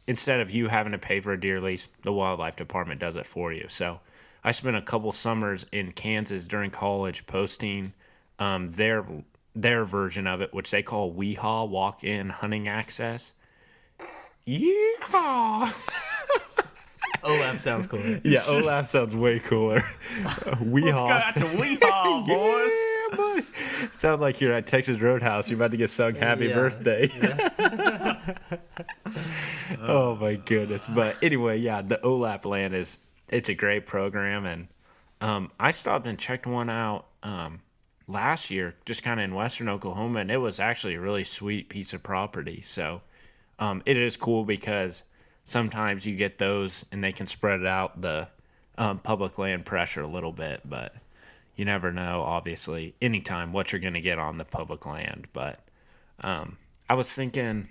instead of you having to pay for a deer lease, the wildlife department does it for you. So I spent a couple summers in Kansas during college posting their version of it, which they call WEHA, walk-in hunting access. Yeehaw! OLAP sounds cool. Yeah, OLAP sounds way cooler. Weehaw. Let's go out to Weehaw, boys. Yeah, boy. Sounds like you're at Texas Roadhouse. You're about to get sung happy birthday. Yeah. Oh, my goodness. But anyway, yeah, the OLAP land it's a great program. And I stopped and checked one out last year, just kind of in western Oklahoma, and it was actually a really sweet piece of property. So it is cool because sometimes you get those and they can spread out the public land pressure a little bit, but you never know, obviously, anytime what you're going to get on the public land. But I was thinking,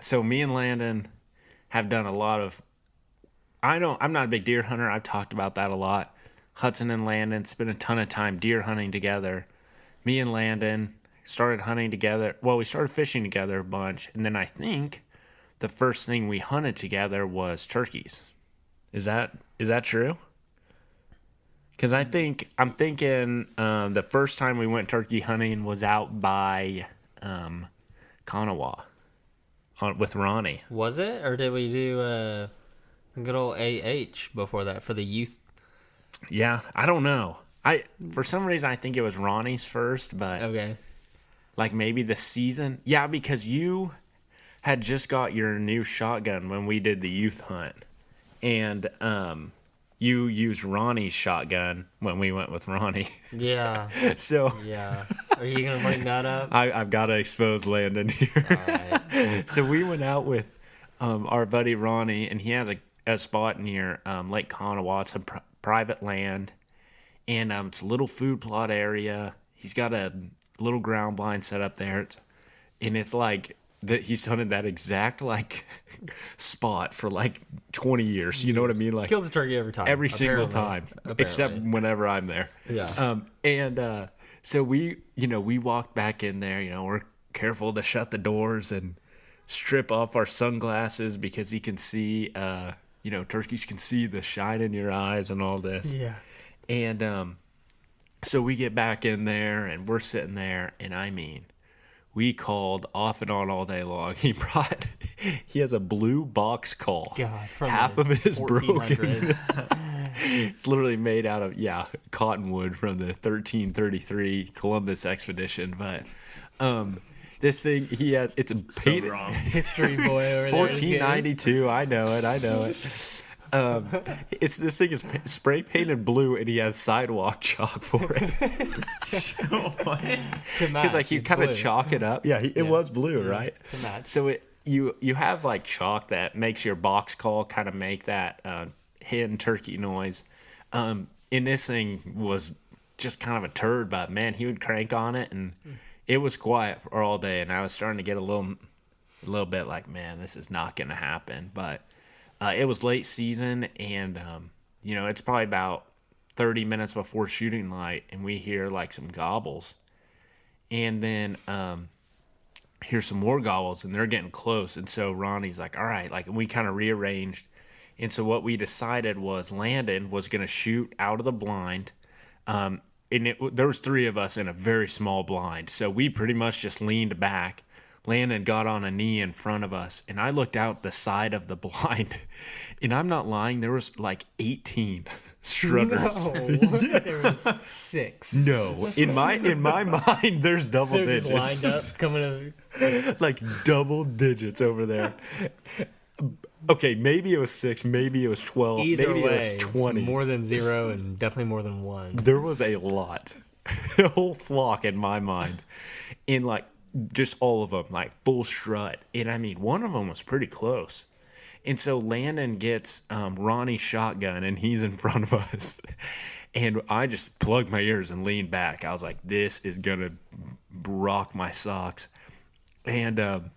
so me and Landon have done a lot of, I'm not a big deer hunter. I've talked about that a lot. Hudson and Landon spent a ton of time deer hunting together. me and Landon started hunting together. Well, we started fishing together a bunch, and then I think the first thing we hunted together was turkeys. Is that true? Because I'm thinking the first time we went turkey hunting was out by Kanawha with Ronnie. Was it, or did we do good old AH before that for the youth? Yeah, I don't know. For some reason I think it was Ronnie's first, but Okay. like maybe the season. Yeah, because you had just got your new shotgun when we did the youth hunt, and you used Ronnie's shotgun when we went with Ronnie. Yeah. So Yeah. Are you gonna bring that up? I've got to expose Landon here. All right. So we went out with our buddy Ronnie, and he has a spot near Lake Kanawha. It's a private land, and it's a little food plot area. He's got a little ground blind set up there, and it's like that he's hunted that exact like spot for like 20 years. You know what I mean? Like Kills a turkey every time. every single time, Apparently. except whenever I'm there. Yeah. So we walked back in there. We're careful to shut the doors and strip off our sunglasses because he can see. Turkeys can see the shine in your eyes and all this. Yeah. And so we get back in there and we're sitting there, and I mean, we called off and on all day long. He has a blue box call. God, from half the of it is broken. 1400s. It's literally made out of cottonwood from the 1333 Columbus expedition. But this thing it's a painted wrong. History boy over there. 1492. I know it. This thing is spray painted blue, and he has sidewalk chalk for it. What? Because like you kind of chalk it up. Yeah, it was blue, right? To match. So you have like chalk that makes your box call kind of make that hen turkey noise. And this thing was just kind of a turd, but man, he would crank on it, and it was quiet for all day. And I was starting to get a little bit like, man, this is not going to happen. But it was late season, and it's probably about 30 minutes before shooting light, and we hear like some gobbles, and then hear some more gobbles, and they're getting close. And so Ronnie's like, all right, like, and we kind of rearranged. And so what we decided was Landon was going to shoot out of the blind. And there was 3 of us in a very small blind. So we pretty much just leaned back. Landon got on a knee in front of us, and I looked out the side of the blind, and I'm not lying, there was like 18 strutters. No, there was 6. No, in my mind, there's double They're digits. just lined up, coming to. Like double digits over there. Okay, maybe it was 6, maybe it was 12, Either maybe way, it was 20. it's more than 0 and definitely more than 1. There was a lot, a whole flock in my mind, and like just all of them, like full strut. And I mean, one of them was pretty close. And so Landon gets Ronnie's shotgun, and he's in front of us. And I just plugged my ears and leaned back. I was like, this is going to rock my socks. And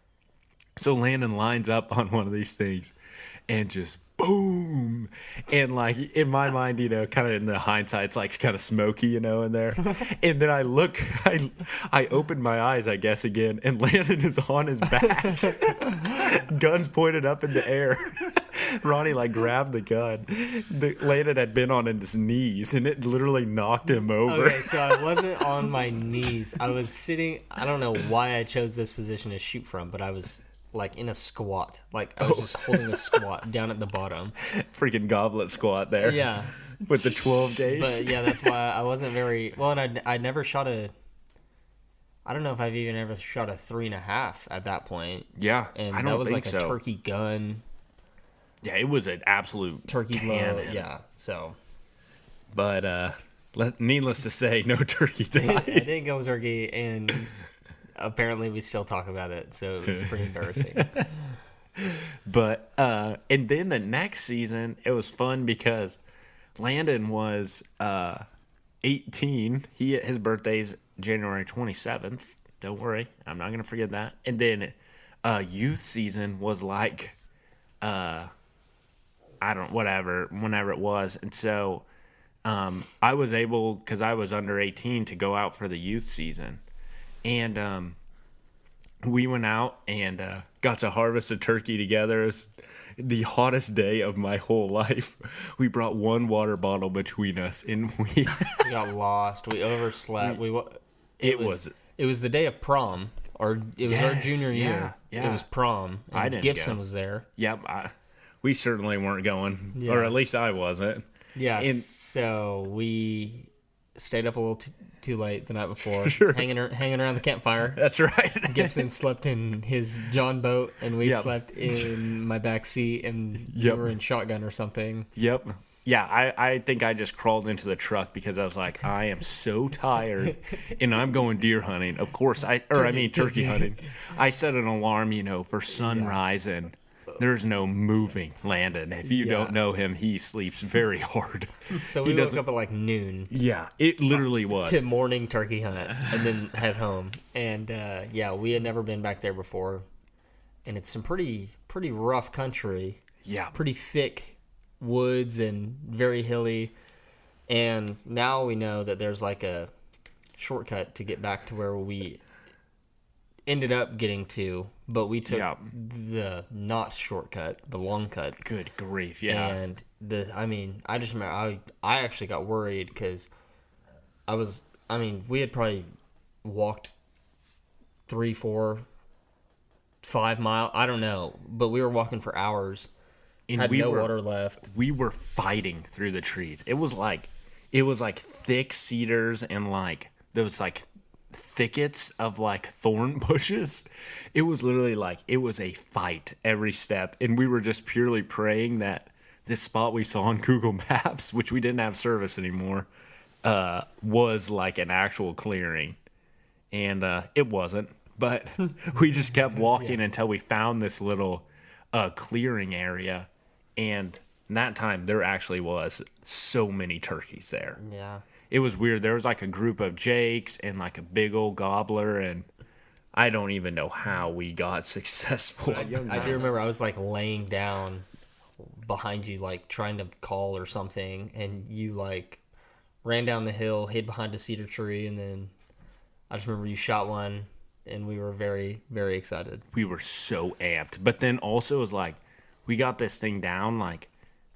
so Landon lines up on one of these things and just boom. And like in my mind, kind of in the hindsight, it's like kind of smoky, in there. And then I look, I open my eyes, I guess, again, and Landon is on his back. Guns pointed up in the air. Ronnie like grabbed the gun. Landon had been on his knees, and it literally knocked him over. Okay, so I wasn't on my knees. I was sitting. I don't know why I chose this position to shoot from, but I was like in a squat. Like I was just holding a squat down at the bottom. Freaking goblet squat there. Yeah. With the 12 gauge. But yeah, that's why I wasn't very well. And I never shot I don't know if I've even ever shot a 3.5 at that point. Yeah, And I that don't was think like a so. turkey gun, Yeah, it was an absolute turkey blow. cannon. Yeah. So But needless to say, no turkey I died. didn't kill the turkey, and apparently we still talk about it. So it was pretty embarrassing. But and then the next season, it was fun because Landon was 18. His birthday's January 27th. Don't worry, I'm not gonna forget that. And then youth season was like whenever it was. And so I was able, because I was under 18, to go out for the youth season. And we went out and got to harvest a turkey together. It was the hottest day of my whole life. We brought one water bottle between us, and we got lost. We overslept. It was the day of prom, or it was our junior year. Yeah. It was prom. And I didn't Gibson go. was there. Yep, we certainly weren't going, Yeah. or at least I wasn't. Yeah, And- so we stayed up a little too late the night before, Sure. hanging around the campfire. That's right. Gibson slept in his John boat, and we Yep. slept in my back seat, and Yep. we were in shotgun or something. Yep. Yeah, I think I just crawled into the truck because I was like, I am so tired, and I'm going deer hunting. Of course, turkey hunting. I set an alarm, for sunrise, and there's no moving Landon. If you don't know him, he sleeps very hard. So we woke up at like noon Yeah, it literally was. to morning turkey hunt, and then head home. And we had never been back there before, and it's some pretty rough country. Yeah. Pretty thick woods and very hilly. And now we know that there's like a shortcut to get back to where we ended up getting to, but we took the not shortcut, the long cut. Good grief, yeah. And I just remember I actually got worried because we had probably walked 3, 4, 5 miles, I don't know, but we were walking for hours. And had no water left. We were fighting through the trees. It was like thick cedars and like those like thickets of like thorn bushes. It was literally like it was a fight every step, and we were just purely praying that this spot we saw on Google Maps, which we didn't have service anymore, was like an actual clearing, and it wasn't. But we just kept walking until we found this little clearing area, and that time there actually was so many turkeys there. Yeah. It was weird. There was like a group of jakes and like a big old gobbler, and I don't even know how we got successful. I do remember I was like laying down behind you, like trying to call or something, and you like ran down the hill, hid behind a cedar tree, and then I just remember you shot one, and we were very, very excited. We were so amped. But then also it was like, we got this thing down, like,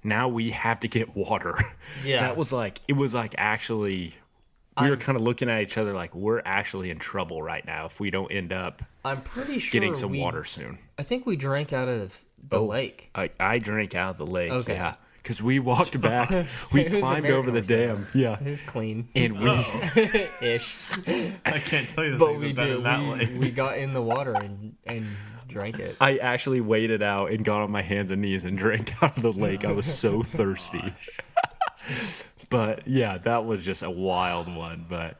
now we have to get water. Yeah. That was like, it was like actually, we were kind of looking at each other like, we're actually in trouble right now if we don't end up I'm pretty sure getting some water soon. I think we drank out of the lake. I drank out of the lake. Okay. Yeah. Because we walked back, we It was climbed American over the Reserve. dam. Yeah. It was clean. And we, Ish. I can't tell you the But things we I've done did. in that way. We got in the water and drank it. I actually waded out and got on my hands and knees and drank out of the lake. I was so thirsty. But yeah, that was just a wild one. But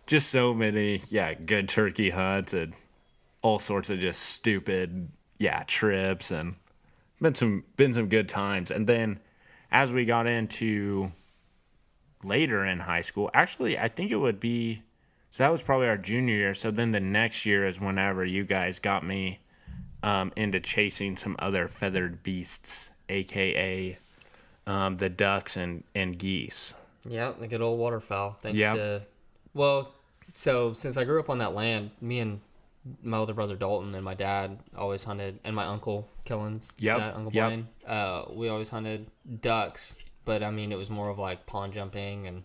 just so many, good turkey hunts and all sorts of just stupid, trips, and been some good times. And then as we got into later in high school, actually, I think it would be, so that was probably our junior year. So then the next year is whenever you guys got me into chasing some other feathered beasts, aka the ducks and geese. Yeah, the good old waterfowl. Thanks Yeah. to, so since I grew up on that land, me and my older brother Dalton and my dad always hunted, and my uncle Killen's dad, Uncle Blaine, we always hunted ducks. But I mean, it was more of like pond jumping, and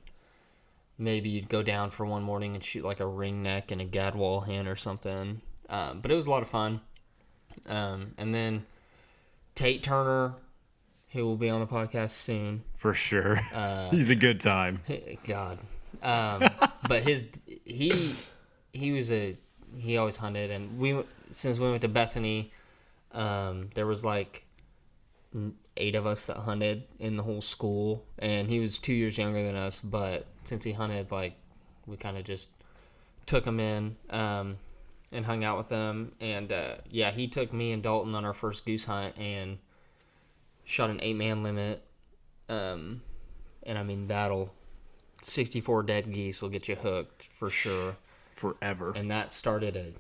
maybe you'd go down for one morning and shoot like a ringneck and a gadwall hen or something. But it was a lot of fun. And then Tate Turner, who will be on the podcast soon. For sure. He's a good time. God. But he always hunted, and since we went to Bethany, there was like 8 of us that hunted in the whole school, and he was 2 years younger than us, but since he hunted, like, we kind of just took him in and hung out with them. And he took me and Dalton on our first goose hunt and shot an 8-man limit. And I mean, 64 dead geese will get you hooked for sure. Forever. And that started a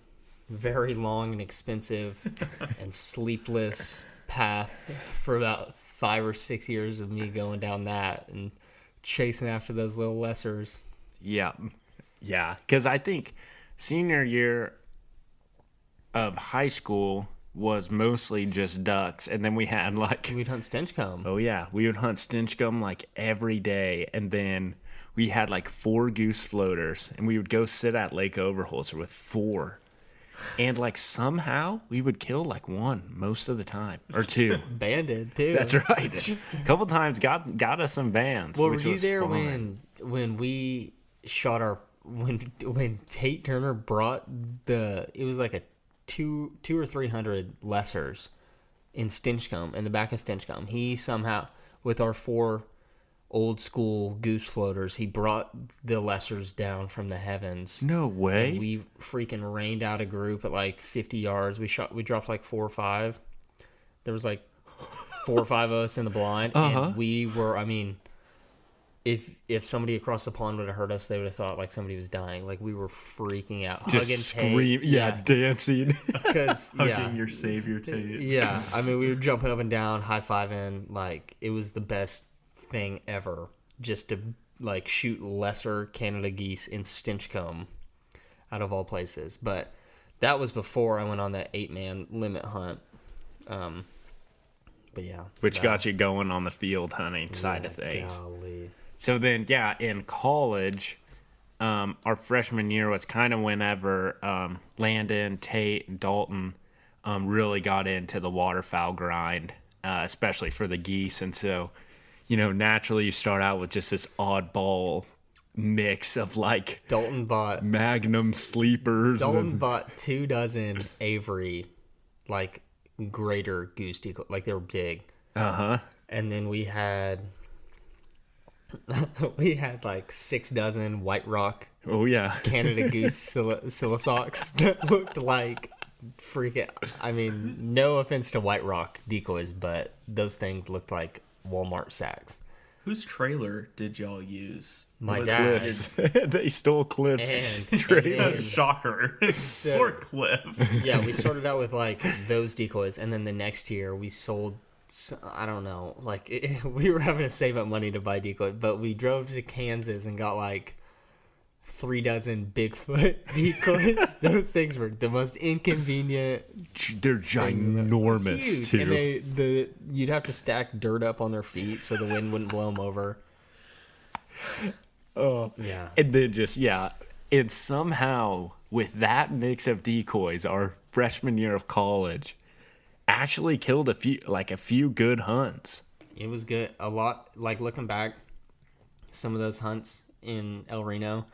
very long and expensive and sleepless path for about 5 or 6 years of me going down that and chasing after those little lessers. Yeah. Yeah. Because I think senior year of high school was mostly just ducks. And then we had like, We'd hunt stinchcomb. oh yeah, we would hunt stinchcomb like every day. And then we had like 4 goose floaters. And we would go sit at Lake Overholser with 4. And like somehow we would kill like 1 most of the time. Or 2. Banded, too. That's right. A couple times got us some bands. Well, which were you was there fun. when we shot our when Tate Turner brought it was like a 200 or 300 lessers in Stinchcomb, in the back of Stinchcomb. He somehow, with our 4 old school goose floaters, he brought the lessers down from the heavens. No way. And we freaking rained out a group at like 50 yards. We dropped like 4 or 5. There was like 4 or 5 of us in the blind, and we were, I mean, if somebody across the pond would have heard us, they would have thought like somebody was dying. Like we were freaking out, Just hugging scream, Tate. yeah, dancing. Because Hugging your savior, Tate. yeah, I mean, we were jumping up and down, high fiving. Like it was the best thing ever, just to like shoot lesser Canada geese in Stinchcomb, out of all places. But that was before I went on that 8-man limit hunt. But yeah, Which got you going on the field hunting side of things. Golly. So then, yeah, in college, our freshman year was kind of whenever Landon, Tate, and Dalton really got into the waterfowl grind, especially for the geese. And so, you know, naturally you start out with just this oddball mix of like Dalton bought Magnum sleepers. Dalton bought 2 dozen Avery, like greater goose decoy, like they were big. And then we had like 6 dozen White Rock Oh yeah. Canada Goose Silasocks that looked like freaking. I mean, no offense to White Rock decoys, but those things looked like Walmart sacks. Whose trailer did y'all use? My Was dad's. They stole Cliff's And- trailer. and- Shocker. So- Poor Cliff. Yeah, we started out with like those decoys, and then the next year we sold. I don't know, like we were having to save up money to buy decoy, but we drove to Kansas and got like 3 dozen Bigfoot decoys. Those things were the most inconvenient. They're ginormous Huge. too. And you'd have to stack dirt up on their feet so the wind wouldn't blow them over. Oh Yeah. And then and somehow with that mix of decoys, our freshman year of college actually killed a few good hunts. It was good. A lot, like looking back, some of those hunts in El Reno,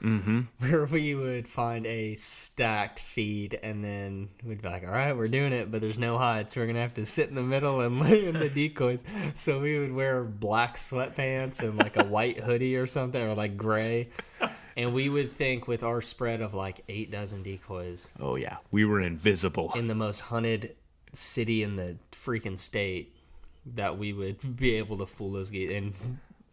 where we would find a stacked feed, and then we'd be like, all right, we're doing it, but there's no hides. So we're going to have to sit in the middle and lay in the decoys. So we would wear black sweatpants and like a white hoodie or something, or like gray. And we would think with our spread of like 8 dozen decoys Oh yeah, we were invisible. in the most hunted city in the freaking state that we would be able to fool those geese. And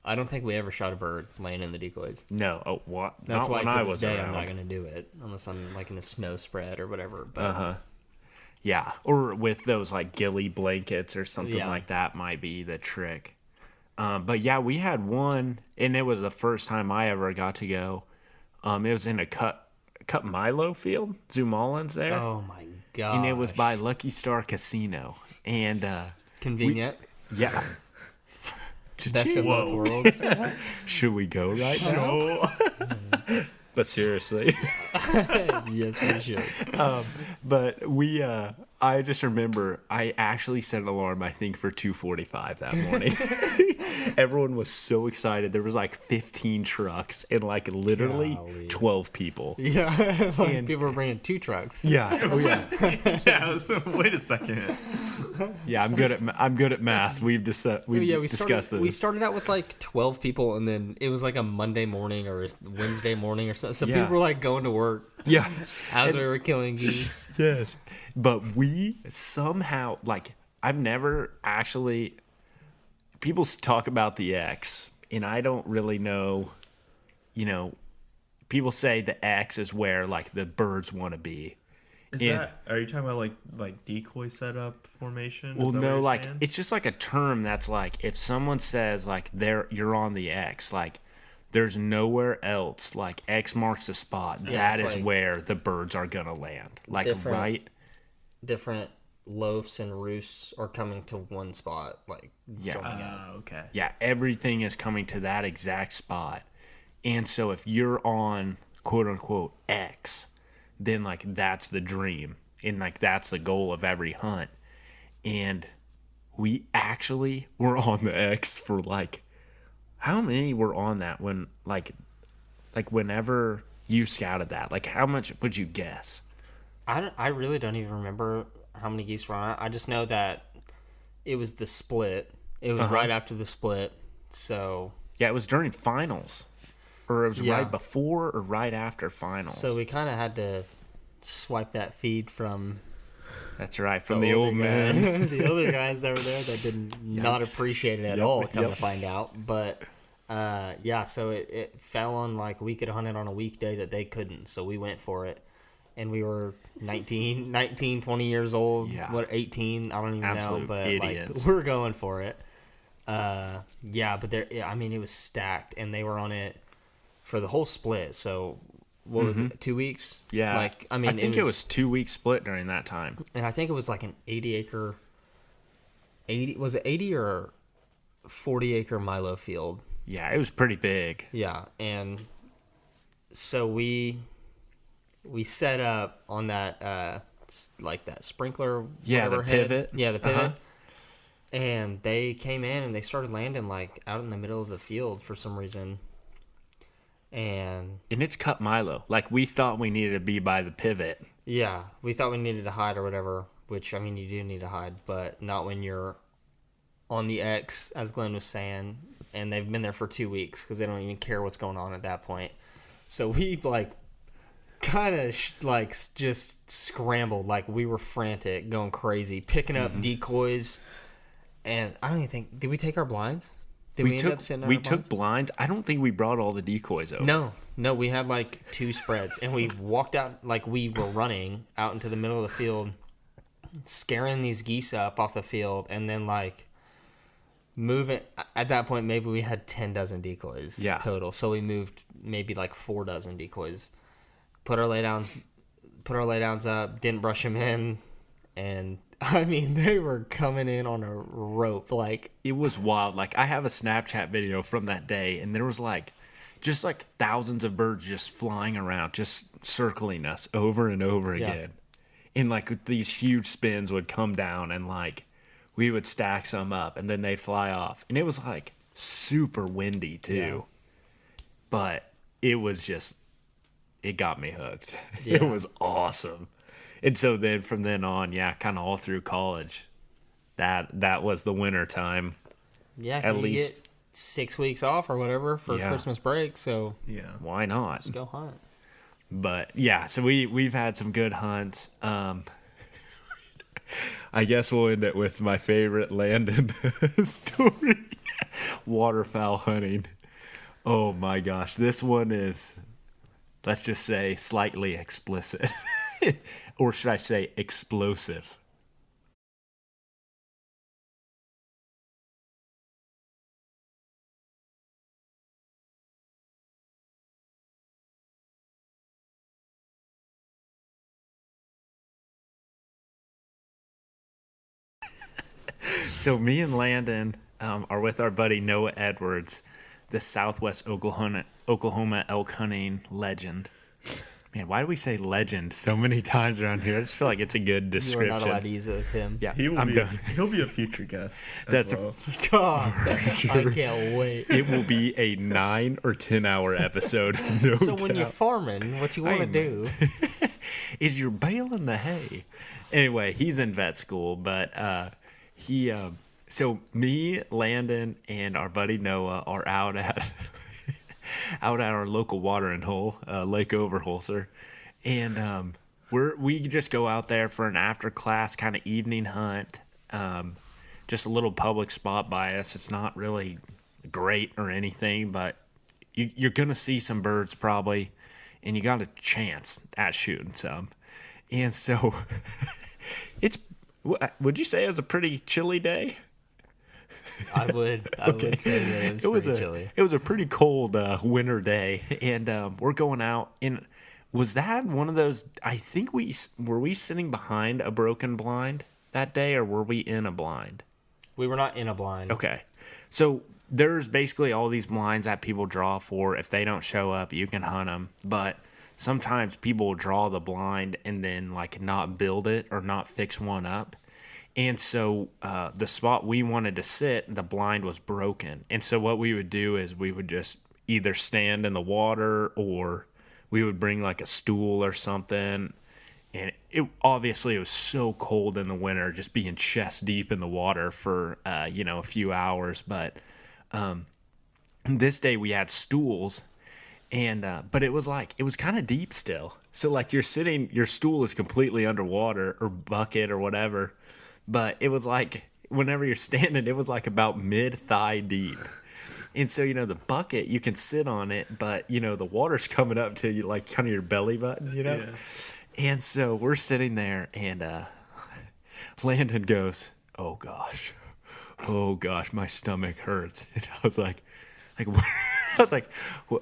I don't think we ever shot a bird laying in the decoys. No, oh what? That's Not why when to I this was day around. I'm not going to do it unless I'm like in a snow spread or whatever. But Yeah, or with those like ghillie blankets or something Yeah. like that might be the trick. But yeah, we had one, and it was the first time I ever got to go. It was in a cut Milo field, Zumallins there, oh my god! and it was by Lucky Star Casino, and convenient. yeah. Best of both Whoa. worlds. Should we go right now? But seriously. Yes, we should. But I just remember I actually set an alarm, I think, for 2:45 that morning. Everyone was so excited. There was like 15 trucks and like literally Golly. 12 people. Yeah, like And- people were bringing 2 trucks. Yeah. Oh yeah. Yeah, so wait a second. Yeah. I'm good at math. We've discussed this. We started out with like 12 people, and then it was like a Monday morning or a Wednesday morning or something. So Yeah. people were like going to work Yeah. as we were killing geese. Yes. But we somehow, like, I've never actually. People talk about the X, and I don't really know. You know, people say the X is where, like, the birds want to be. Are you talking about like decoy setup formation? Well, Is that what no, you're like saying? it's just like a term that's like if someone says like you're on the X, like there's nowhere else, like X marks the spot. Yeah, That it's is like where the birds are gonna land. Like different- right. different loafs and roosts are coming to one spot, like Yeah. joining up. Okay. Yeah, everything is coming to that exact spot. And so if you're on quote unquote X, then like that's the dream. And like that's the goal of every hunt. And we actually were on the X for like how many were on that when like whenever you scouted that? Like how much would you guess? I really don't even remember how many geese were on it. I just know that it was the split. It was right after the split. So Yeah, it was during finals. Or it was Yeah. right before or right after finals. so we kind of had to swipe that feed from That's right, from the old older man. guys- the older guys that were there that did not appreciate it at all. Come to find out, but yeah, so it fell on like we could hunt it on a weekday that they couldn't, so we went for it. And we were 19, 20 years old. Yeah. What, 18? I don't even Absolute know, but idiots. like we're going for it. Yeah, but I mean, it was stacked, and they were on it for the whole split. So what was it? 2 weeks? Yeah. Like I mean, I think it was 2 weeks split during that time. and I think it was like an 80 was it 80 or 40-acre Milo field? Yeah, it was pretty big. Yeah, and so we set up on that like that sprinkler. Yeah, the whatever head. pivot. Yeah, the pivot. Uh-huh. And they came in and they started landing like out in the middle of the field for some reason. And And it's cut Milo. Like we thought we needed to be by the pivot. yeah, we thought we needed to hide or whatever, which I mean you do need to hide, but not when you're on the X, as Glenn was saying, and they've been there for 2 weeks because they don't even care what's going on at that point. So we like kind of just scrambled, like we were frantic, going crazy, picking up decoys, and I don't even think, did we take our blinds? Did we end up sitting on we our took blinds? blinds. I don't think we brought all the decoys over. No, we had like 2 spreads, and we walked out like we were running out into the middle of the field, scaring these geese up off the field, and then like moving. At that point, maybe we had 10 dozen decoys total, so we moved maybe like 4 dozen decoys, put our laydowns up, didn't brush them in, and I mean they were coming in on a rope. Like It was wild. Like I have a Snapchat video from that day, and there was like just like thousands of birds just flying around, just circling us over and over again. And like these huge spins would come down, and like we would stack some up, and then they'd fly off. And it was like super windy too. Yeah. But it was just, it got me hooked. Yeah. It was awesome. And so then from then on, yeah, kind of all through college, that was the winter time. yeah, At 'cause you least- get 6 weeks off or whatever for Yeah. Christmas break, so Yeah. Why not? just go hunt. But yeah, so we've had some good hunts. I guess we'll end it with my favorite Landon story. Waterfowl hunting. Oh my gosh. This one is, let's just say, slightly explicit. Or should I say explosive? So me and Landon are with our buddy Noah Edwards, the Southwest Oklahoma elk hunting legend. Man, why do we say legend so many times around here? I just feel like it's a good You are description. not allowed to use it with him. Yeah, He will I'm be. done. He'll be a future guest. That's as well. God, I can't wait. It will be a 9 or 10 hour episode. No So when you're doubt. farming, what you want to Hey, do? Is you're baling the hay. Anyway, he's in vet school, but he. So me, Landon, and our buddy Noah are out at our local watering hole, Lake Overholser, and we just go out there for an after class kind of evening hunt. Just a little public spot by us. It's not really great or anything, but you're gonna see some birds probably, and you got a chance at shooting some. And so would you say it was a pretty chilly day? I would say that it was pretty chilly. It was a pretty cold winter day, and we're going out. And was that one of those? I think we sitting behind a broken blind that day, or were we in a blind? We were not in a blind. Okay, so there's basically all these blinds that people draw for. If they don't show up, you can hunt them, but sometimes people will draw the blind and then like not build it or not fix one up. And so the spot we wanted to sit, the blind was broken. And so what we would do is we would just either stand in the water or we would bring like a stool or something. And it was so cold in the winter, just being chest deep in the water for, a few hours. But this day we had stools. And but it was kind of deep still. So like your stool is completely underwater or bucket or whatever. But it was like whenever you're standing, it was like about mid-thigh deep. And so, the bucket, you can sit on it, but, the water's coming up to you, like kind of your belly button, Yeah. And so we're sitting there, and Landon goes, oh gosh, my stomach hurts. And I was like,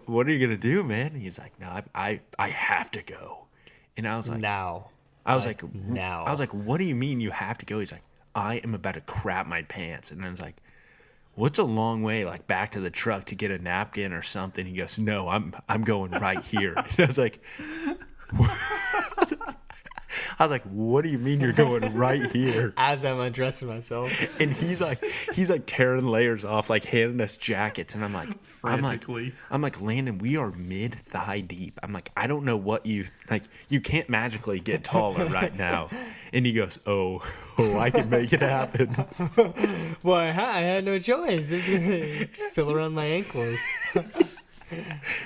what are you going to do, man? And he's like, no, I have to go. And I was like, now. I was like, what do you mean you have to go? He's like, I am about to crap my pants. And I was like, what's a long way, like back to the truck to get a napkin or something? He goes, no, I'm going right here. And I was like, what do you mean you're going right here? As I'm undressing myself. And he's like tearing layers off, like handing us jackets. And I'm like, frantically. I'm like, Landon, we are mid-thigh deep. I'm like, I don't know what you can't magically get taller right now. And he goes, oh, I can make it happen. Well, I had no choice. It's gonna fill around my ankles.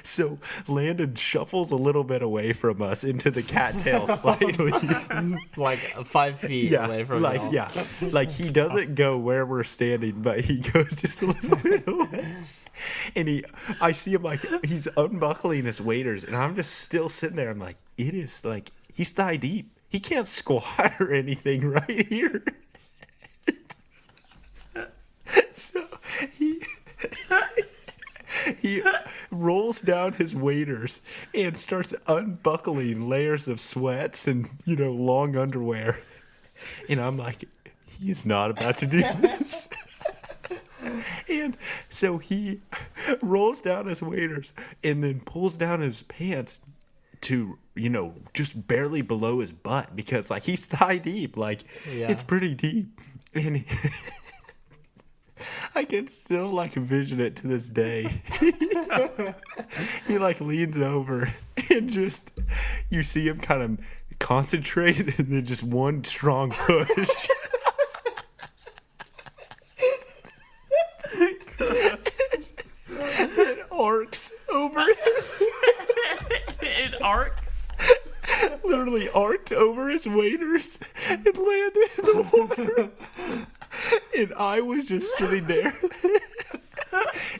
So Landon shuffles a little bit away from us into the cattail slightly. Like 5 feet away from like, it all. Yeah. Like he doesn't go where we're standing, but he goes just a little bit away. And I see him like he's unbuckling his waders, and I'm just still sitting there. I'm like, it is like he's thigh deep. He can't squat or anything right here. So he rolls down his waders and starts unbuckling layers of sweats and, long underwear. And I'm like, he's not about to do this. And so he rolls down his waders and then pulls down his pants to, just barely below his butt because, like, he's thigh deep. Like, It's pretty deep. And I can still, like, envision it to this day. He, like, leans over and just, you see him kind of concentrate and then just one strong push. It arcs over his... It arcs? Literally arced over his waders and landed in the water. And I was just sitting there,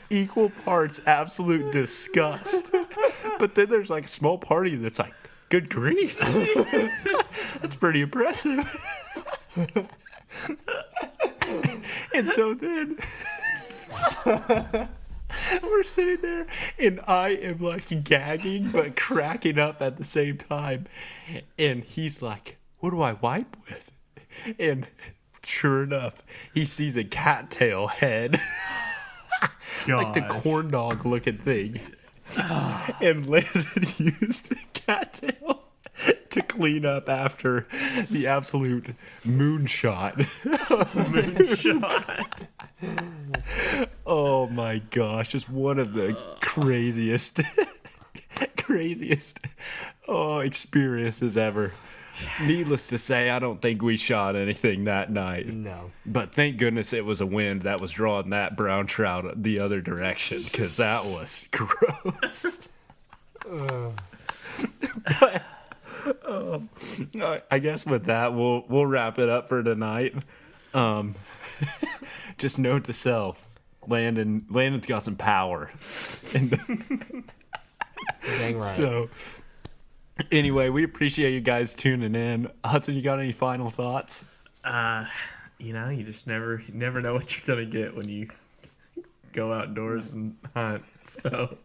equal parts absolute disgust. But then there's like a small party that's like, good grief. That's pretty impressive. And so then we're sitting there and I am like gagging but cracking up at the same time. And he's like, what do I wipe with? And sure enough, he sees a cattail head. Like the corn dog looking thing. And Landon used the cattail to clean up after the absolute moonshot. Moonshot. Oh my gosh, just one of the craziest experiences ever. Needless to say, I don't think we shot anything that night. No. But thank goodness it was a wind that was drawing that brown trout the other direction, because that was gross. But I guess with that, we'll wrap it up for tonight. Just note to self, Landon's got some power. Dang right. So Anyway, we appreciate you guys tuning in. Hudson, you got any final thoughts? You just never know what you're gonna get when you go outdoors and hunt. So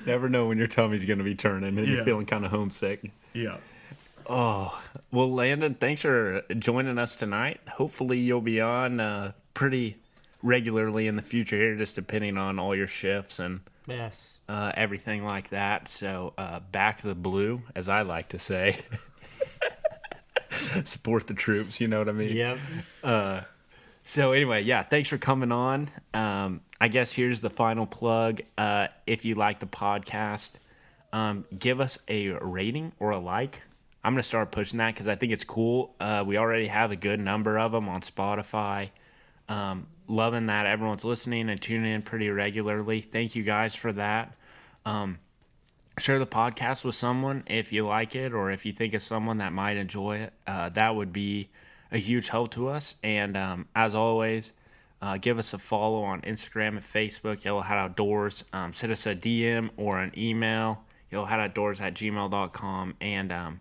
Never know when your tummy's going to be turning and you're feeling kind of homesick. yeah. Oh, well, Landon, thanks for joining us tonight. Hopefully you'll be on pretty regularly in the future here, just depending on all your shifts and Yes. everything like that. So back to the blue, as I like to say. Support the troops, you know what I mean? Yep. So anyway, yeah, thanks for coming on. I guess here's the final plug. If you like the podcast, give us a rating or a like. I'm going to start pushing that because I think it's cool. We already have a good number of them on Spotify. Loving that everyone's listening and tuning in pretty regularly. Thank you guys for that. Share the podcast with someone if you like it or if you think of someone that might enjoy it. That would be a huge help to us. And as always, give us a follow on Instagram and Facebook, Yellow Hat Outdoors. Send us a DM or an email, yellowhatoutdoors@gmail.com. And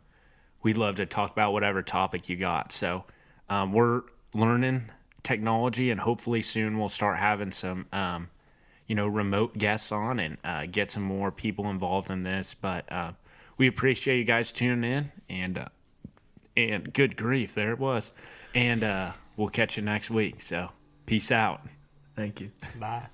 we'd love to talk about whatever topic you got. So we're learning technology, and hopefully soon we'll start having some remote guests on and get some more people involved in this. But we appreciate you guys tuning in, and good grief, there it was. And we'll catch you next week. So peace out. Thank you. Bye.